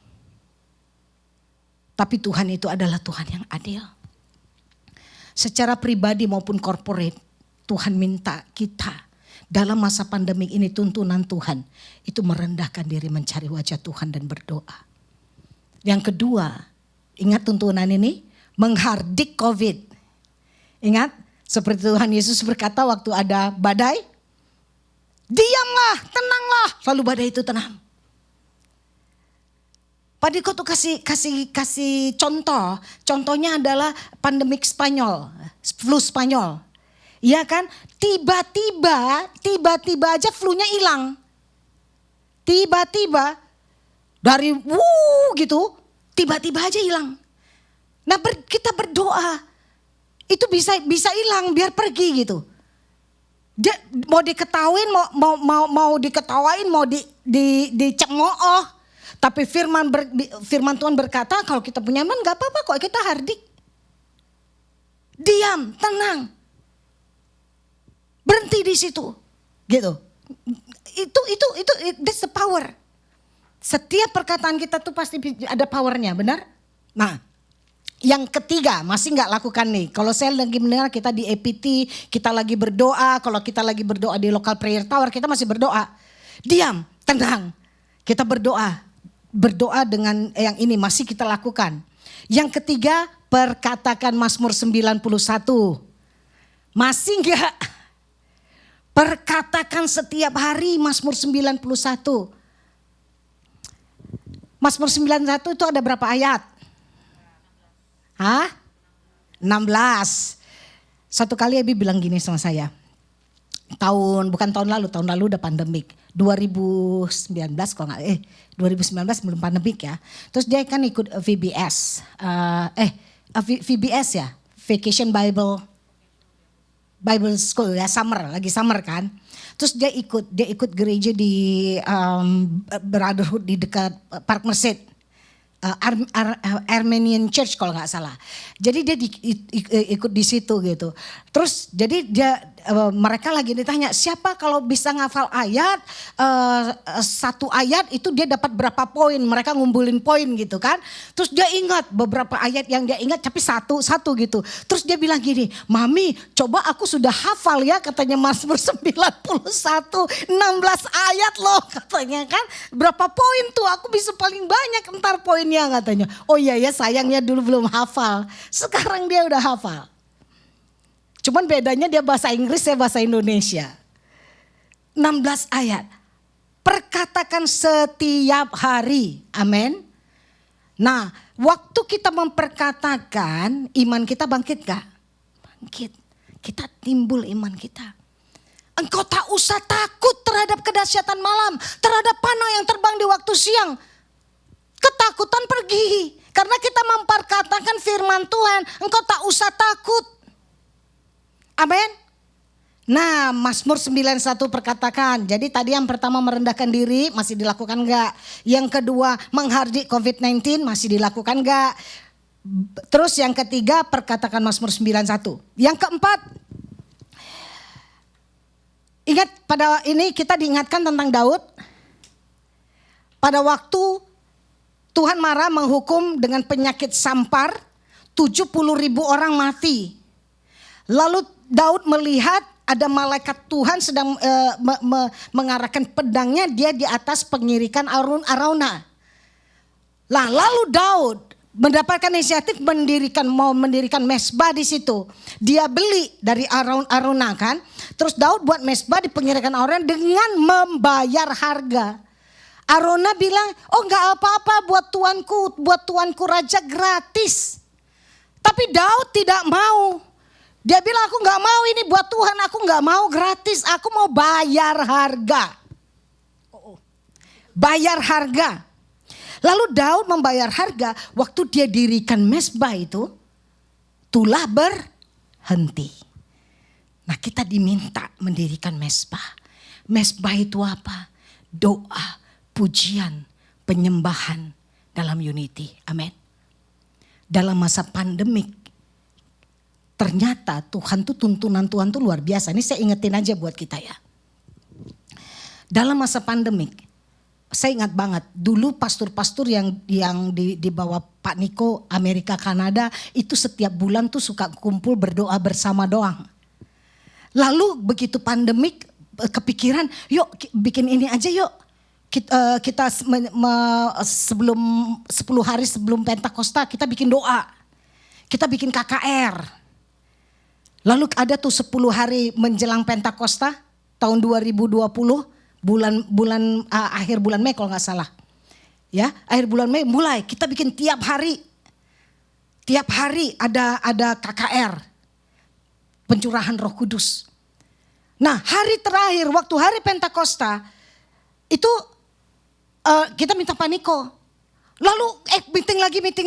Tapi Tuhan itu adalah Tuhan yang adil. Secara pribadi maupun corporate, Tuhan minta kita dalam masa pandemik ini, tuntunan Tuhan itu merendahkan diri, mencari wajah Tuhan dan berdoa. Yang kedua, ingat tuntunan ini, menghardik COVID. Ingat seperti Tuhan Yesus berkata waktu ada badai, diamlah, tenanglah, lalu badai itu tenang. Pak Diko tuh kasih contoh. Contohnya adalah pandemik Spanyol, flu Spanyol. Iya kan? Tiba-tiba aja flu-nya hilang. Tiba-tiba dari gitu, tiba-tiba aja hilang. Nah, kita berdoa. Itu bisa hilang, biar pergi gitu. Dia mau diketawain, mau diketawain, mau dicemooh. Tapi firman Tuhan berkata kalau kita punya iman gak apa-apa kok, kita hardik. Diam, tenang. Berhenti di situ. Gitu. Itu that's the power. Setiap perkataan kita tuh pasti ada powernya, benar? Nah, yang ketiga masih nggak lakukan nih. Kalau saya lagi mendengar kita di EPT, kita lagi berdoa. Kalau kita lagi berdoa di local prayer tower, kita masih berdoa. Diam, tenang. Kita berdoa. Berdoa dengan yang ini masih kita lakukan. Yang ketiga, perkatakan Mazmur 91. Masih nggak? Perkatakan setiap hari Mazmur 91. Mazmur 91 itu ada berapa ayat? 16. Satu kali Abi bilang gini sama saya. Bukan tahun lalu udah pandemik. 2019 kalau nggak 2019 belum pandemik ya. Terus dia kan ikut VBS. VBS ya, Vacation Bible School ya, lagi summer kan. Terus dia ikut gereja di Brotherhood di dekat Park Merced. Armenian Church kalau nggak salah. Jadi dia ikut di situ gitu. Terus jadi mereka lagi ditanya siapa kalau bisa ngafal ayat, satu ayat itu dia dapat berapa poin. Mereka ngumpulin poin gitu kan. Terus dia ingat beberapa ayat yang dia ingat tapi satu gitu. Terus dia bilang gini, Mami coba aku sudah hafal ya katanya Mazmur 91, 16 ayat loh katanya kan. Berapa poin tuh aku bisa paling banyak entar poinnya katanya. Oh iya ya sayangnya dulu belum hafal. Sekarang dia udah hafal. Cuman bedanya dia bahasa Inggris, saya bahasa Indonesia. 16 ayat. Perkatakan setiap hari. Amin. Nah, waktu kita memperkatakan, iman kita bangkit gak? Bangkit. Kita timbul iman kita. Engkau tak usah takut terhadap kedahsyatan malam, terhadap panah yang terbang di waktu siang. Ketakutan pergi. Karena kita memperkatakan firman Tuhan, engkau tak usah takut. Amin. Nah, Mazmur 91 perkatakan. Jadi tadi yang pertama merendahkan diri masih dilakukan enggak? Yang kedua menghardik COVID-19 masih dilakukan enggak? Terus yang ketiga perkatakan Mazmur 91. Yang keempat, ingat pada ini kita diingatkan tentang Daud. Pada waktu Tuhan marah menghukum dengan penyakit sampar, 70.000 orang mati. Lalu Daud melihat ada malaikat Tuhan sedang mengarahkan pedangnya, dia di atas pengirikan Arauna. Nah, lalu Daud mendapatkan inisiatif mau mendirikan mesbah di situ. Dia beli dari Arauna kan. Terus Daud buat mesbah di pengirikan Arauna dengan membayar harga. Arauna bilang, oh enggak apa-apa buat tuanku raja gratis. Tapi Daud tidak mau. Dia bilang aku gak mau ini buat Tuhan, aku gak mau gratis, aku mau bayar harga. Bayar harga. Lalu Daud membayar harga, waktu dia dirikan mesbah itu, tulah berhenti. Nah kita diminta mendirikan mesbah. Mesbah itu apa? Doa, pujian, penyembahan dalam unity. Amin. Dalam masa pandemik, ternyata tuntunan Tuhan tuh luar biasa. Ini saya ingetin aja buat kita ya. Dalam masa pandemik, saya ingat banget dulu pastor-pastor yang di bawah Pak Niko Amerika Kanada itu setiap bulan tuh suka kumpul berdoa bersama doang. Lalu begitu pandemik kepikiran, yuk bikin ini aja yuk. Kita sebelum 10 hari sebelum Pentakosta kita bikin doa. Kita bikin KKR. Lalu ada tuh 10 hari menjelang Pentakosta tahun 2020 akhir bulan Mei kalau nggak salah. Ya, akhir bulan Mei mulai kita bikin tiap hari ada KKR. Pencurahan Roh Kudus. Nah, hari terakhir waktu hari Pentakosta itu kita minta paniko. Lalu meeting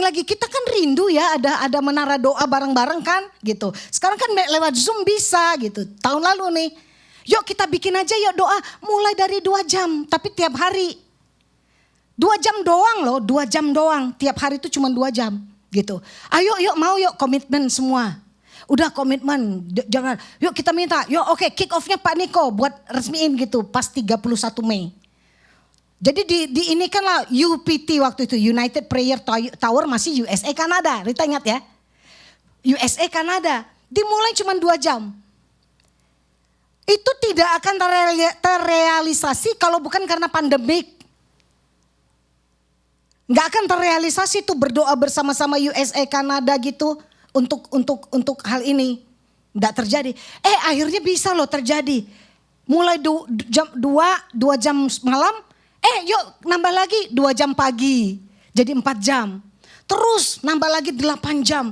lagi. Kita kan rindu ya ada menara doa bareng-bareng kan gitu. Sekarang kan lewat Zoom bisa gitu. Tahun lalu nih. Yuk kita bikin aja yuk doa mulai dari 2 jam tapi tiap hari. 2 jam doang loh, 2 jam doang. Tiap hari itu cuma 2 jam gitu. Ayo yuk mau yuk komitmen semua. Udah komitmen, jangan. Yuk kita minta, yuk oke kick off-nya Pak Niko buat resmiin gitu pas 31 Mei. Jadi di ini kan lah UPT waktu itu, United Prayer Tower, masih USA Kanada. Rita ingat ya? USA Kanada. Dimulai cuma 2 jam. Itu tidak akan terrealisasi kalau bukan karena pandemik. Nggak akan terrealisasi tuh berdoa bersama-sama USA Kanada gitu untuk hal ini. Nggak terjadi. Akhirnya bisa loh terjadi. Mulai 2 jam malam, yuk nambah lagi 2 jam pagi. Jadi 4 jam. Terus nambah lagi 8 jam.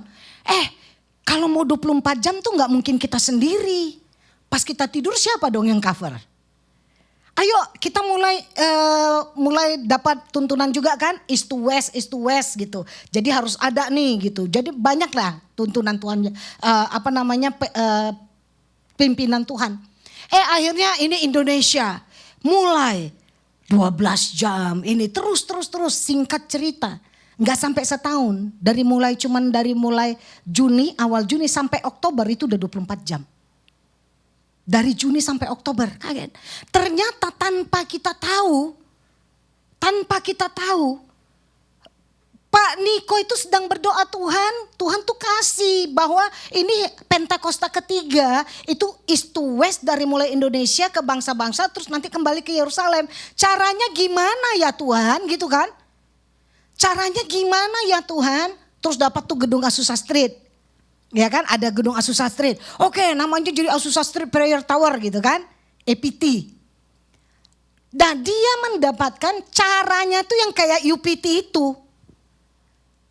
Kalau mau 24 jam tuh nggak mungkin kita sendiri. Pas kita tidur siapa dong yang cover? Ayo kita mulai dapat tuntunan juga kan, east to west gitu. Jadi harus ada nih gitu. Jadi banyak lah tuntunan Tuhan, pimpinan Tuhan. Akhirnya ini Indonesia mulai 12 jam ini terus singkat cerita. Nggak sampai setahun, dari mulai awal Juni sampai Oktober itu udah 24 jam. Dari Juni sampai Oktober, kaget. Ternyata tanpa kita tahu, Pak Niko itu sedang berdoa Tuhan tuh kasih bahwa ini Pentakosta ketiga itu east to west dari mulai Indonesia ke bangsa-bangsa terus nanti kembali ke Yerusalem. Caranya gimana ya Tuhan gitu kan? Caranya gimana ya Tuhan? Terus dapat tuh gedung Azusa Street. Ya kan ada gedung Azusa Street. Oke, namanya jadi Azusa Street Prayer Tower gitu kan. EPT. Dan dia mendapatkan caranya tuh yang kayak UPT itu.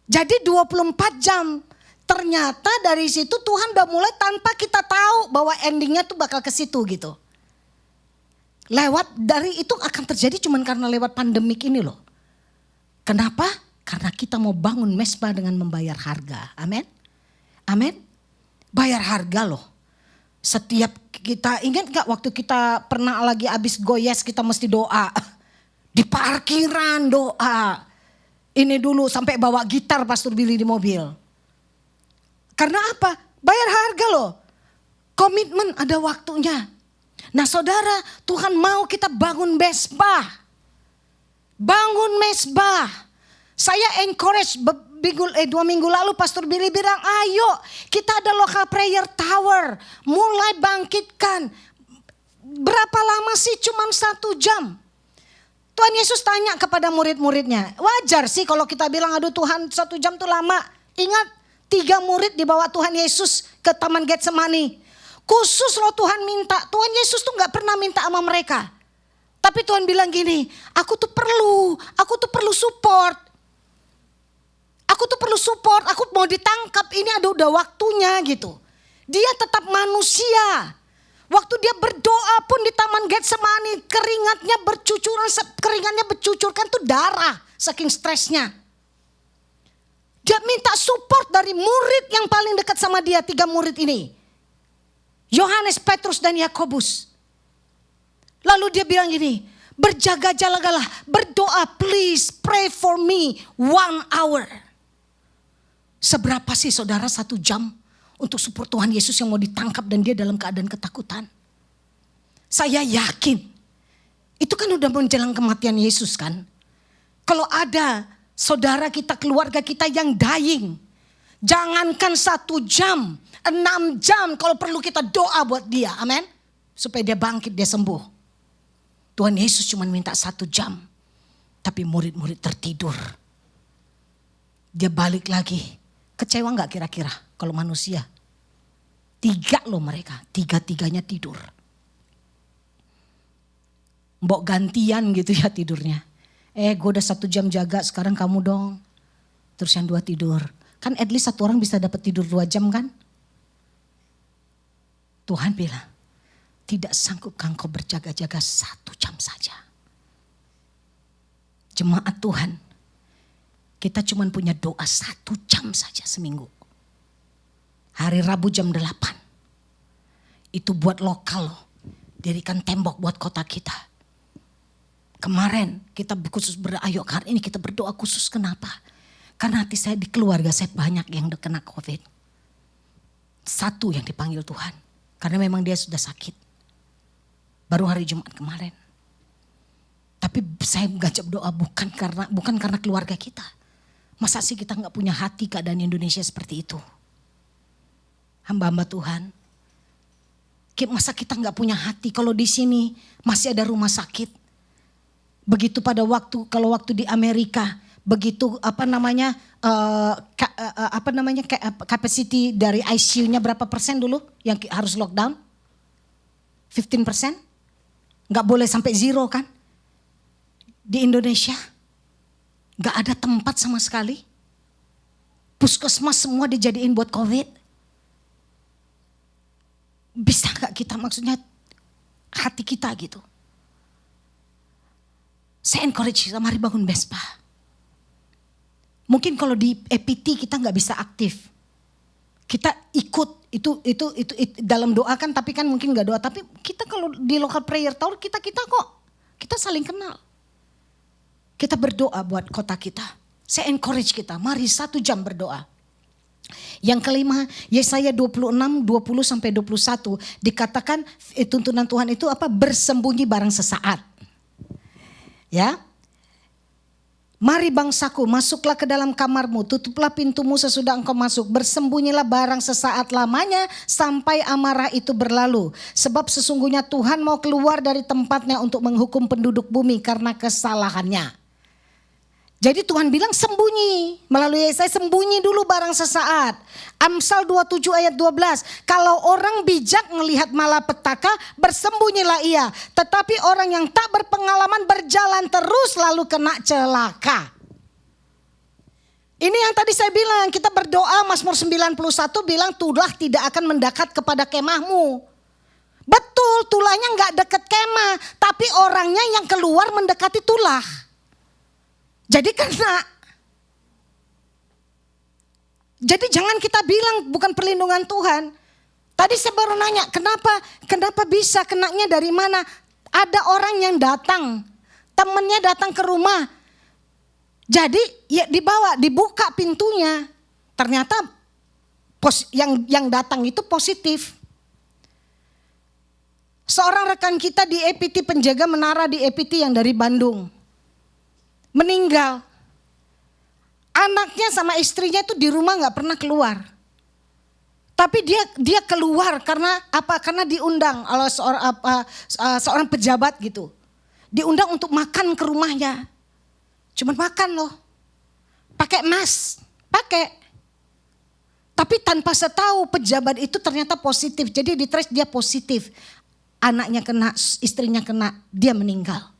Jadi 24 jam. Ternyata dari situ Tuhan udah mulai tanpa kita tahu bahwa endingnya tuh bakal ke situ gitu. Lewat dari itu akan terjadi cuman karena lewat pandemik ini loh. Kenapa? Karena kita mau bangun mesbah dengan membayar harga. Amin. Amin. Bayar harga loh. Setiap kita, ingat gak waktu kita pernah lagi habis goyes kita mesti doa. Di parkiran doa. Ini dulu sampai bawa gitar Pastor Billy di mobil. Karena apa? Bayar harga loh. Komitmen ada waktunya. Nah saudara, Tuhan mau kita bangun mesbah. Bangun mesbah. Saya encourage 2 minggu lalu Pastor Billy bilang ayo kita ada local prayer tower. Mulai bangkitkan. Berapa lama sih? Cuman 1 jam. Tuhan Yesus tanya kepada murid-muridnya. Wajar sih kalau kita bilang aduh Tuhan 1 jam tuh lama. Ingat 3 murid dibawa Tuhan Yesus ke Taman Getsemani. Khusus loh Tuhan minta. Tuhan Yesus tuh gak pernah minta sama mereka. Tapi Tuhan bilang gini, aku tuh perlu support. Aku mau ditangkap, ini ada udah waktunya gitu. Dia tetap manusia. Waktu dia berdoa pun di Taman Getsemani, keringatnya bercucurkan tuh darah saking stresnya. Dia minta support dari murid yang paling dekat sama dia, 3 murid ini. Yohanes, Petrus dan Yakobus. Lalu dia bilang gini, berjaga-jagalah, berdoa, please pray for me 1 hour. Seberapa sih saudara 1 jam untuk support Tuhan Yesus yang mau ditangkap dan dia dalam keadaan ketakutan? Saya yakin itu kan udah menjelang kematian Yesus kan. Kalau ada saudara kita, keluarga kita yang dying, jangankan 1 jam, 6 jam kalau perlu kita doa buat dia, amin. Supaya dia bangkit, dia sembuh. Tuhan Yesus cuma minta 1 jam, tapi murid-murid tertidur. Dia balik lagi. Kecewa gak kira-kira kalau manusia? 3 loh mereka, 3-3nya tidur. Mbok gantian gitu ya tidurnya. Gue udah 1 jam jaga, sekarang kamu dong. Terus yang 2 tidur. Kan at least 1 orang bisa dapat tidur 2 jam kan? Tuhan bilang, tidak sanggup engkau berjaga-jaga 1 jam saja. Jemaat Tuhan, kita cuma punya doa 1 jam saja seminggu. Hari Rabu jam 8. Itu buat lokal loh. Dirikan tembok buat kota kita. Kemarin kita khusus ayo hari ini kita berdoa khusus, kenapa? Karena hati saya di keluarga saya banyak yang kena COVID. 1 yang dipanggil Tuhan. Karena memang dia sudah sakit. Baru hari Jumat kemarin. Tapi saya mengajak doa bukan karena keluarga kita. Masa sih kita gak punya hati keadaan Indonesia seperti itu? Hamba-hamba Tuhan. Masa kita gak punya hati kalau di sini masih ada rumah sakit. Begitu pada kalau waktu di Amerika, begitu capacity dari ICU-nya berapa persen dulu yang harus lockdown? 15%? Gak boleh sampai zero kan? Di Indonesia gak ada tempat sama sekali. Puskesmas semua dijadiin buat COVID. Bisa gak kita, maksudnya hati kita gitu. Saya encourage kita, mari bangun Bespa. Mungkin kalau di EPT kita gak bisa aktif. Kita ikut itu dalam doa kan, tapi kan mungkin gak doa. Tapi kita kalau di local prayer tower kita kok, kita saling kenal. Kita berdoa buat kota kita. Saya encourage kita, mari 1 jam berdoa. Yang kelima, Yesaya 26, 20-21 dikatakan tuntunan Tuhan itu apa? Bersembunyi barang sesaat. Ya. Mari bangsaku, masuklah ke dalam kamarmu, tutuplah pintumu sesudah engkau masuk. Bersembunyilah barang sesaat lamanya sampai amarah itu berlalu. Sebab sesungguhnya Tuhan mau keluar dari tempatnya untuk menghukum penduduk bumi karena kesalahannya. Jadi Tuhan bilang sembunyi, melalui Yesaya sembunyi dulu barang sesaat. Amsal 27 ayat 12, kalau orang bijak melihat malapetaka bersembunyilah ia. Tetapi orang yang tak berpengalaman berjalan terus lalu kena celaka. Ini yang tadi saya bilang, kita berdoa Mazmur 91 bilang tulah tidak akan mendekat kepada kemahmu. Betul, tulahnya gak deket kemah, tapi orangnya yang keluar mendekati tulah. Jadi kena. Jadi jangan kita bilang bukan perlindungan Tuhan. Tadi saya baru nanya kenapa bisa kenanya dari mana? Ada orang yang datang, temennya datang ke rumah. Jadi ya dibuka pintunya. Ternyata yang datang itu positif. Seorang rekan kita di EPT, penjaga menara di EPT yang dari Bandung, meninggal. Anaknya sama istrinya itu di rumah gak pernah keluar. Tapi dia keluar karena apa? Karena diundang oleh seorang pejabat gitu. Diundang untuk makan ke rumahnya. Cuman makan loh. Pakai mask, pakai. Tapi tanpa setahu pejabat itu ternyata positif. Jadi ditrace dia positif. Anaknya kena, istrinya kena, dia meninggal.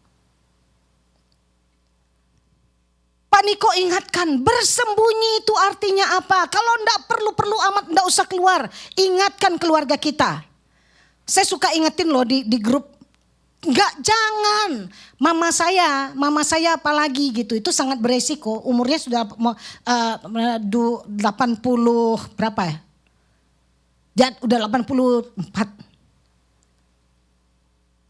Pak Niko ingatkan, bersembunyi itu artinya apa? Kalau enggak perlu amat enggak usah keluar. Ingatkan keluarga kita. Saya suka ingetin loh di grup. Enggak, jangan. Mama saya apalagi gitu. Itu sangat beresiko. Umurnya sudah 80 berapa ya? Udah 84.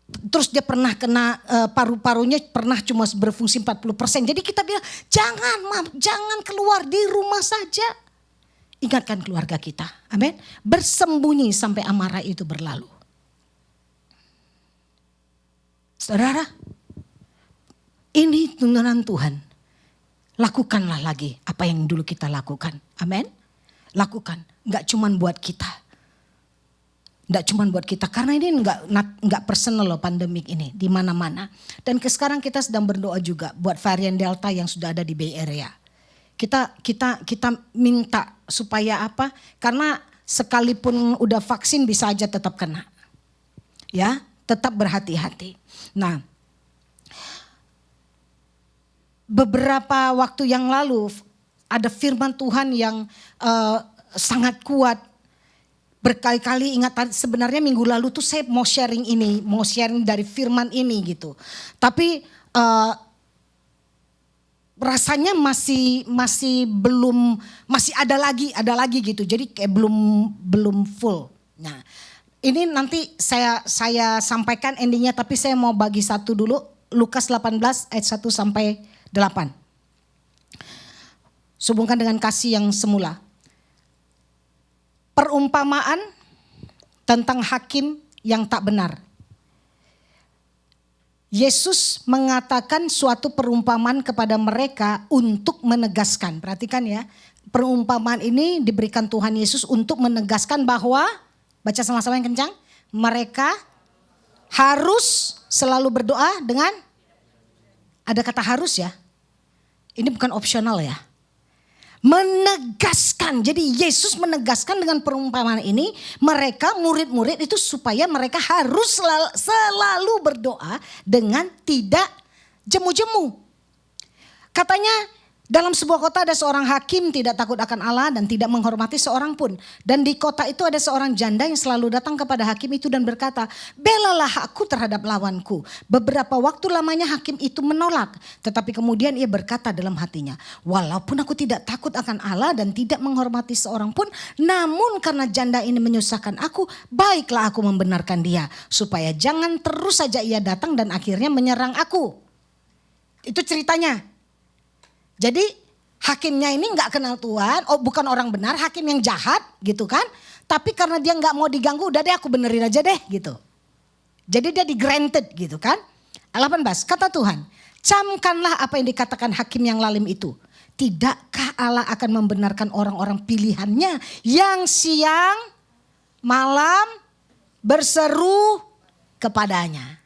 Terus dia pernah kena paru-parunya pernah cuma berfungsi 40%. Jadi kita bilang jangan keluar, di rumah saja. Ingatkan keluarga kita. Amin. Bersembunyi sampai amarah itu berlalu. Saudara, ini tuntunan Tuhan. Lakukanlah lagi apa yang dulu kita lakukan. Amin. Lakukan. Enggak cuma buat kita. Enggak cuma buat kita, karena ini enggak personal loh pandemik ini di mana-mana. Dan sekarang kita sedang berdoa juga buat varian Delta yang sudah ada di Bay Area. Kita minta supaya apa? Karena sekalipun udah vaksin bisa aja tetap kena. Ya, tetap berhati-hati. Nah, beberapa waktu yang lalu ada firman Tuhan yang sangat kuat. Berkali-kali ingat, sebenarnya minggu lalu tuh saya mau sharing dari firman ini gitu. Tapi rasanya masih ada lagi gitu. Jadi kayak belum full. Nah, ini nanti saya sampaikan endingnya, tapi saya mau bagi satu dulu. Lukas 18 ayat 1 sampai 8. Hubungkan dengan kasih yang semula. Perumpamaan tentang hakim yang tak benar. Yesus mengatakan suatu perumpamaan kepada mereka untuk menegaskan. Perhatikan ya, perumpamaan ini diberikan Tuhan Yesus untuk menegaskan bahwa, baca sama-sama yang kencang, mereka harus selalu berdoa dengan, ada kata harus ya, ini bukan opsional ya. Menegaskan, jadi Yesus menegaskan dengan perumpamaan ini mereka murid-murid itu supaya mereka harus selalu berdoa dengan tidak jemu-jemu. Katanya dalam sebuah kota ada seorang hakim tidak takut akan Allah dan tidak menghormati seorang pun. Dan di kota itu ada seorang janda yang selalu datang kepada hakim itu dan berkata, belalah aku terhadap lawanku. Beberapa waktu lamanya hakim itu menolak. Tetapi kemudian ia berkata dalam hatinya, walaupun aku tidak takut akan Allah dan tidak menghormati seorang pun, namun karena janda ini menyusahkan aku, baiklah aku membenarkan dia. Supaya jangan terus saja ia datang dan akhirnya menyerang aku. Itu ceritanya. Jadi hakimnya ini gak kenal Tuhan, bukan orang benar, hakim yang jahat gitu kan. Tapi karena dia gak mau diganggu, udah deh aku benerin aja deh gitu. Jadi dia di granted gitu kan. 18, kata Tuhan, camkanlah apa yang dikatakan hakim yang lalim itu. Tidakkah Allah akan membenarkan orang-orang pilihannya yang siang malam berseru kepadanya.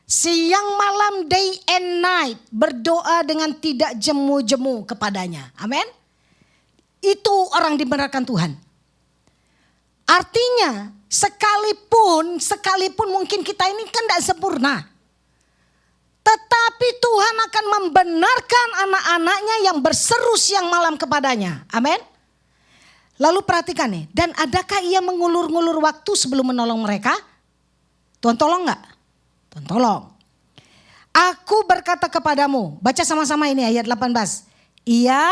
Siang malam, day and night, berdoa dengan tidak jemu-jemu kepadanya. Amin. Itu orang dibenarkan Tuhan. Artinya sekalipun mungkin kita ini kan tidak sempurna. Tetapi Tuhan akan membenarkan anak-anaknya yang berseru siang malam kepadanya. Amin. Lalu perhatikan nih, dan adakah ia mengulur-ngulur waktu sebelum menolong mereka? Tuhan tolong gak? Tuhan tolong. Aku berkata kepadamu, baca sama-sama ini ayat 18. Ia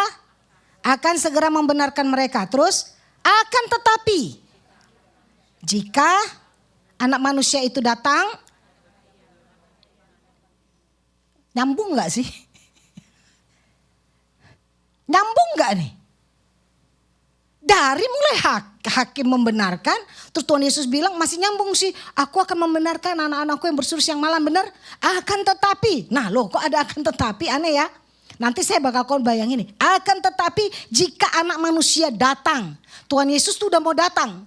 akan segera membenarkan mereka. Terus, akan tetapi jika anak manusia itu datang, nyambung gak sih? Nyambung gak nih? Dari mulai hakim membenarkan, terus Tuhan Yesus bilang masih nyambung sih. Aku akan membenarkan anak-anakku yang berseru siang malam, benar. Akan tetapi, nah loh kok ada akan tetapi, aneh ya. Nanti saya bakal kau bayangin nih. Akan tetapi jika anak manusia datang, Tuhan Yesus tuh udah mau datang.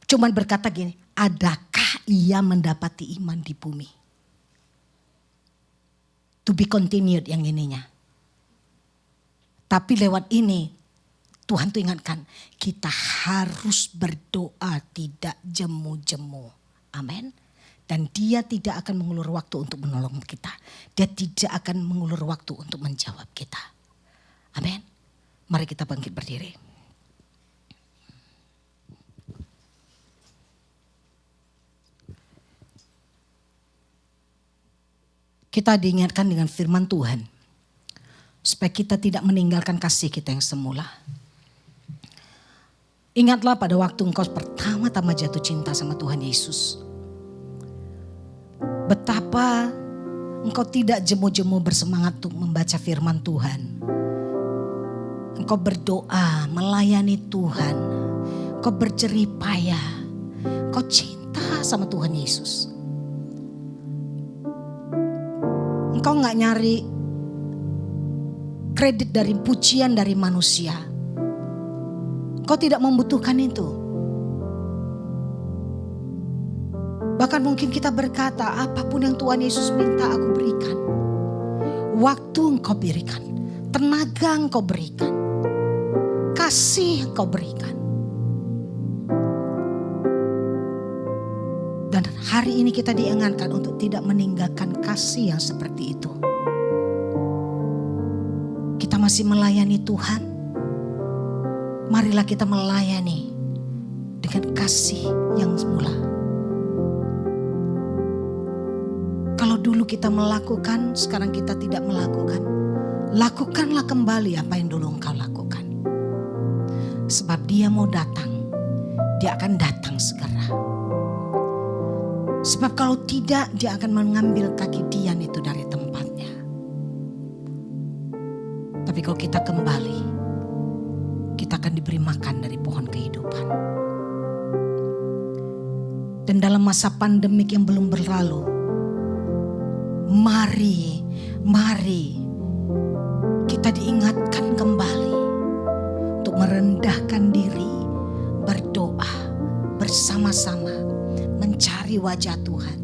Cuman berkata gini, adakah ia mendapati iman di bumi? To be continued yang ininya. Tapi lewat ini, Tuhan tuh ingatkan, kita harus berdoa tidak jemu-jemu. Amin. Dan dia tidak akan mengulur waktu untuk menolong kita. Dia tidak akan mengulur waktu untuk menjawab kita. Amin. Mari kita bangkit berdiri. Kita diingatkan dengan firman Tuhan. Supaya kita tidak meninggalkan kasih kita yang semula. Ingatlah pada waktu engkau pertama-tama jatuh cinta sama Tuhan Yesus. Betapa engkau tidak jemu-jemu bersemangat untuk membaca firman Tuhan. Engkau berdoa, melayani Tuhan. Engkau berjerih payah. Engkau cinta sama Tuhan Yesus. Engkau gak nyari kredit dari pujian dari manusia. Kau tidak membutuhkan itu. Bahkan mungkin kita berkata, apapun yang Tuhan Yesus minta aku berikan. Waktu engkau berikan. Tenaga engkau berikan. Kasih engkau berikan. Dan hari ini kita diingatkan untuk tidak meninggalkan kasih yang seperti itu. Kita masih melayani Tuhan. Marilah kita melayani dengan kasih yang semula. Kalau dulu kita melakukan, sekarang kita tidak melakukan. Lakukanlah kembali apa yang dulu engkau lakukan. Sebab dia mau datang, dia akan datang segera. Sebab kalau tidak, dia akan mengambil kaki Dian itu dari tempatnya. Tapi kalau kita kembali, kita akan diberi makan dari pohon kehidupan. Dan dalam masa pandemik yang belum berlalu, mari kita diingatkan kembali untuk merendahkan diri, berdoa bersama-sama, mencari wajah Tuhan.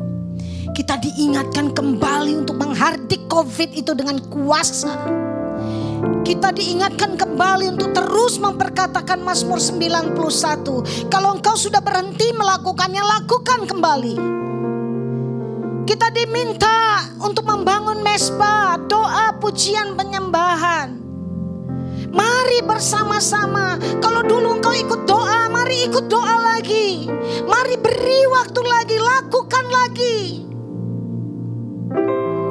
Kita diingatkan kembali untuk menghardik COVID itu dengan kuasa. Kita diingatkan kembali untuk terus memperkatakan Mazmur 91. Kalau engkau sudah berhenti melakukannya, lakukan kembali. Kita diminta untuk membangun mesbah, doa, pujian, penyembahan. Mari bersama-sama. Kalau dulu engkau ikut doa, mari ikut doa lagi. Mari beri waktu lagi, lakukan lagi.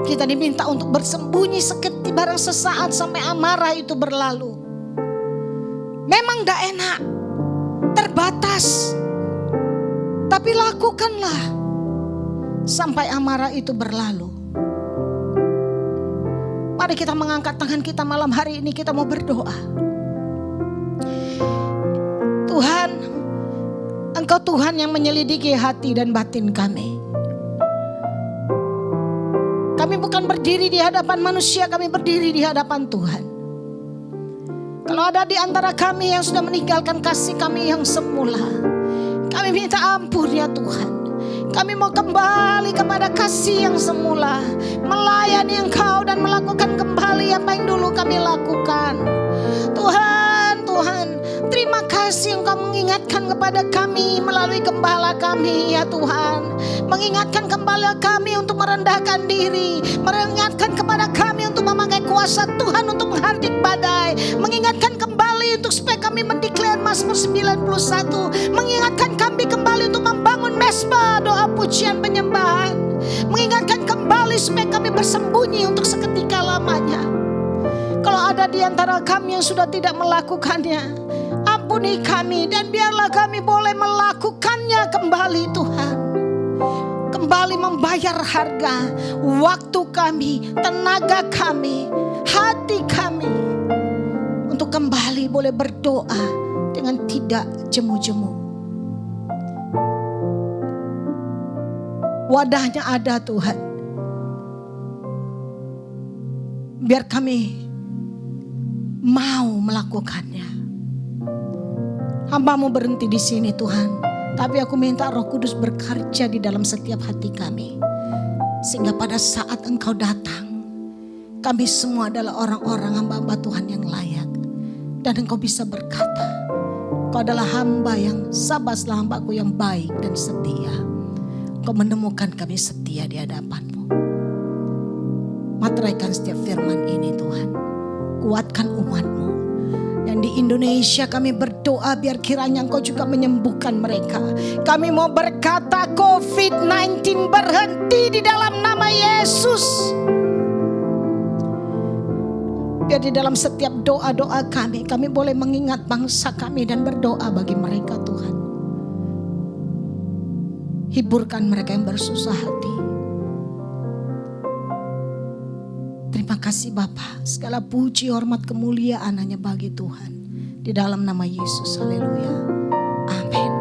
Kita diminta untuk bersembunyi barang sesaat sampai amarah itu berlalu. Memang gak enak, terbatas, tapi lakukanlah sampai amarah itu berlalu. Mari kita mengangkat tangan kita malam hari ini, kita mau berdoa. Tuhan, Engkau Tuhan yang menyelidiki hati dan batin kami. Kami bukan berdiri di hadapan manusia, kami berdiri di hadapan Tuhan. Kalau ada di antara kami yang sudah meninggalkan kasih kami yang semula, kami minta ampun ya Tuhan. Kami mau kembali kepada kasih yang semula, melayani Engkau dan melakukan kembali apa yang dulu kami lakukan. Tuhan, terima kasih Engkau mengingatkan kepada kami melalui gembala kami ya Tuhan. Mengingatkan kembali kami untuk merendahkan diri, mengingatkan kepada kami untuk memakai kuasa Tuhan untuk menghardik badai, mengingatkan kembali untuk supaya kami mendeklar Mazmur 91, mengingatkan kami kembali untuk membangun mesbah, doa, pujian, penyembahan, mengingatkan kembali supaya kami bersembunyi untuk seketika lamanya. Kalau ada di antara kami yang sudah tidak melakukannya, ampuni kami dan biarlah kami boleh melakukannya kembali Tuhan. Kembali membayar harga waktu kami, tenaga kami, hati kami, untuk kembali boleh berdoa dengan tidak jemu-jemu. Wadahnya ada Tuhan. Biar kami mau melakukannya. Hamba-Mu berhenti di sini Tuhan. Tapi aku minta Roh Kudus bekerja di dalam setiap hati kami. Sehingga pada saat Engkau datang, kami semua adalah orang-orang hamba-hamba Tuhan yang layak. Dan Engkau bisa berkata, Engkau adalah hamba yang sabaslah hambaku yang baik dan setia. Engkau menemukan kami setia di hadapan-Mu. Materaikan setiap firman ini Tuhan. Kuatkan umat-Mu. Dan di Indonesia kami berdoa biar kiranya Engkau juga menyembuhkan mereka. Kami mau berkata COVID-19 berhenti di dalam nama Yesus. Biar di dalam setiap doa-doa kami boleh mengingat bangsa kami dan berdoa bagi mereka Tuhan. Hiburkan mereka yang bersusah hati. Terima kasih Bapa, segala puji, hormat, kemuliaan hanya bagi Tuhan. Di dalam nama Yesus, haleluya. Amin.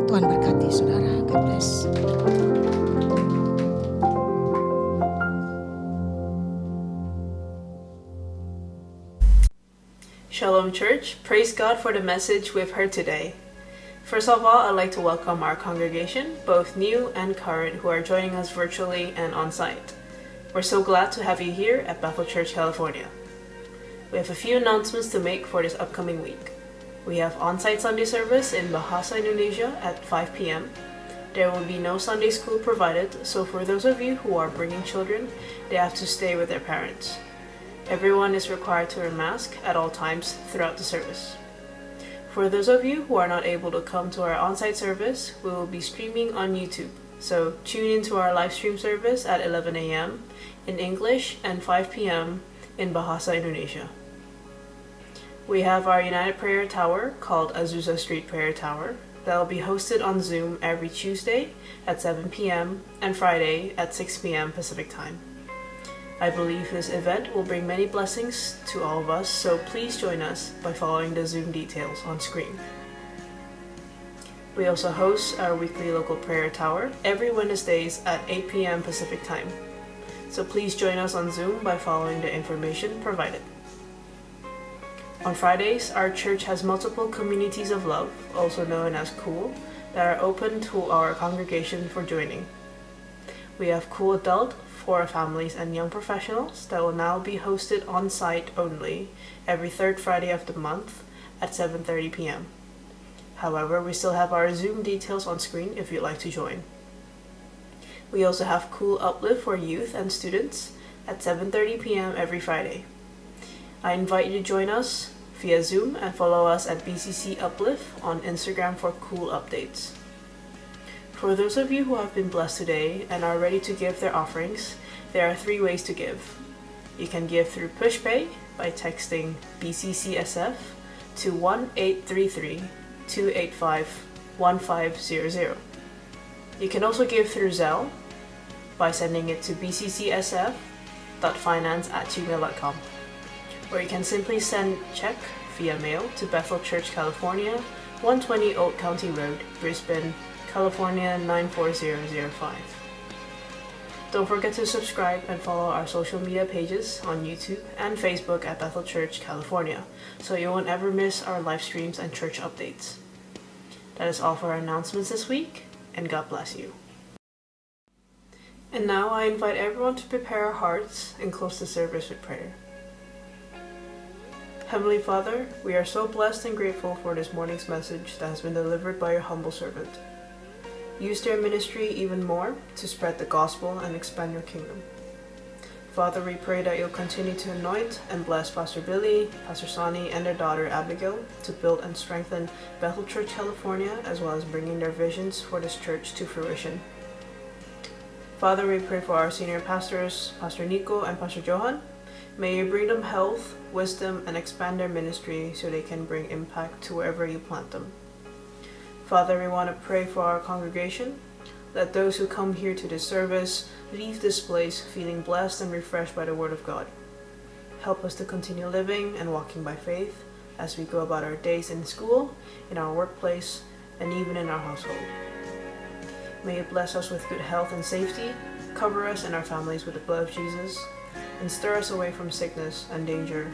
Tuhan berkati saudara. God bless. Shalom Church, praise God for the message we've heard today. First of all, I'd like to welcome our congregation, both new and current, who are joining us virtually and on-site. We're so glad to have you here at Bethel Church, California. We have a few announcements to make for this upcoming week. We have on-site Sunday service in Bahasa, Indonesia at 5 p.m. There will be no Sunday school provided, so for those of you who are bringing children, they have to stay with their parents. Everyone is required to wear a mask at all times throughout the service. For those of you who are not able to come to our on-site service, we will be streaming on YouTube. So tune into our live stream service at 11 a.m. in English and 5 p.m. in Bahasa, Indonesia. We have our United Prayer Tower called Azusa Street Prayer Tower that will be hosted on Zoom every Tuesday at 7 p.m. and Friday at 6 p.m. Pacific Time. I believe this event will bring many blessings to all of us, so please join us by following the Zoom details on screen. We also host our weekly local prayer tower every Wednesdays at 8 p.m. Pacific Time. so please join us on Zoom by following the information provided. On Fridays, our church has multiple communities of love, also known as Cool, that are open to our congregation for joining. We have Cool Adult for families and young professionals that will now be hosted on-site only every third Friday of the month at 7:30 p.m. However, we still have our Zoom details on screen if you'd like to join. We also have Cool Uplift for youth and students at 7:30 p.m. every Friday. I invite you to join us via Zoom and follow us at BCC Uplift on Instagram for cool updates. For those of you who have been blessed today and are ready to give their offerings, there are 3 ways to give. You can give through PushPay by texting BCCSF to 1-833-285-1500. You can also give through Zelle by sending it to bccsf.finance@gmail.com. Or you can simply send check via mail to Bethel Church, California, 120 Old County Road, Brisbane, California 94005. Don't forget to subscribe and follow our social media pages on YouTube and Facebook at Bethel Church, California, so you won't ever miss our live streams and church updates. That is all for our announcements this week, and God bless you. And now I invite everyone to prepare our hearts and close the service with prayer. Heavenly Father, we are so blessed and grateful for this morning's message that has been delivered by your humble servant. Use their ministry even more to spread the gospel and expand your kingdom. Father, we pray that you'll continue to anoint and bless Pastor Billy, Pastor Sonny, and their daughter Abigail to build and strengthen Bethel Church, California, as well as bringing their visions for this church to fruition. Father, we pray for our senior pastors, Pastor Nico and Pastor Johan. May you bring them health, wisdom, and expand their ministry so they can bring impact to wherever you plant them. Father, we want to pray for our congregation. Let those who come here to this service leave this place feeling blessed and refreshed by the Word of God. Help us to continue living and walking by faith as we go about our days in school, in our workplace, and even in our household. May you bless us with good health and safety, cover us and our families with the blood of Jesus, and stir us away from sickness and danger.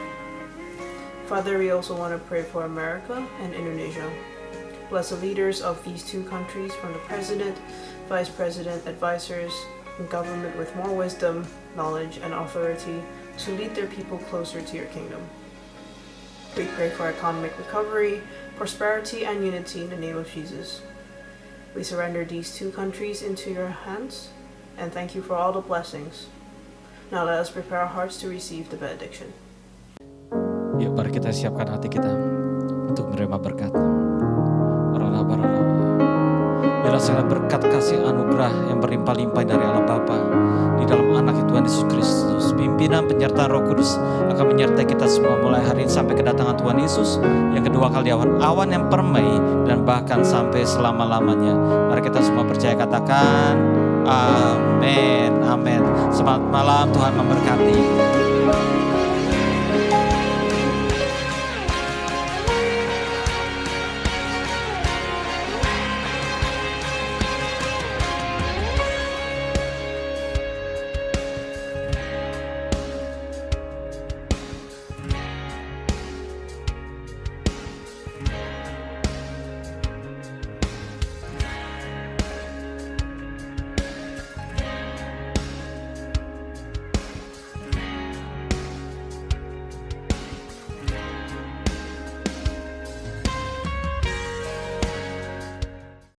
Father, we also want to pray for America and Indonesia. Bless the leaders of these 2 countries, from the President, Vice President, advisors, and government with more wisdom, knowledge, and authority to lead their people closer to your kingdom. We pray for economic recovery, prosperity, and unity in the name of Jesus. We surrender these 2 countries into your hands and thank you for all the blessings. Now let us prepare our hearts to receive the benediction. Yuk mari kita siapkan hati kita untuk menerima berkat. Biarlah segala berkat kasih anugerah yang berlimpah-limpah dari Allah Bapa di dalam anak Tuhan Yesus Kristus, pimpinan penyertaan Roh Kudus akan menyertai kita semua mulai hari ini sampai kedatangan Tuhan Yesus yang kedua kali, awan yang permai dan bahkan sampai selama-lamanya. Mari kita semua percaya, katakan amin. Amin. Selamat malam, Tuhan memberkati.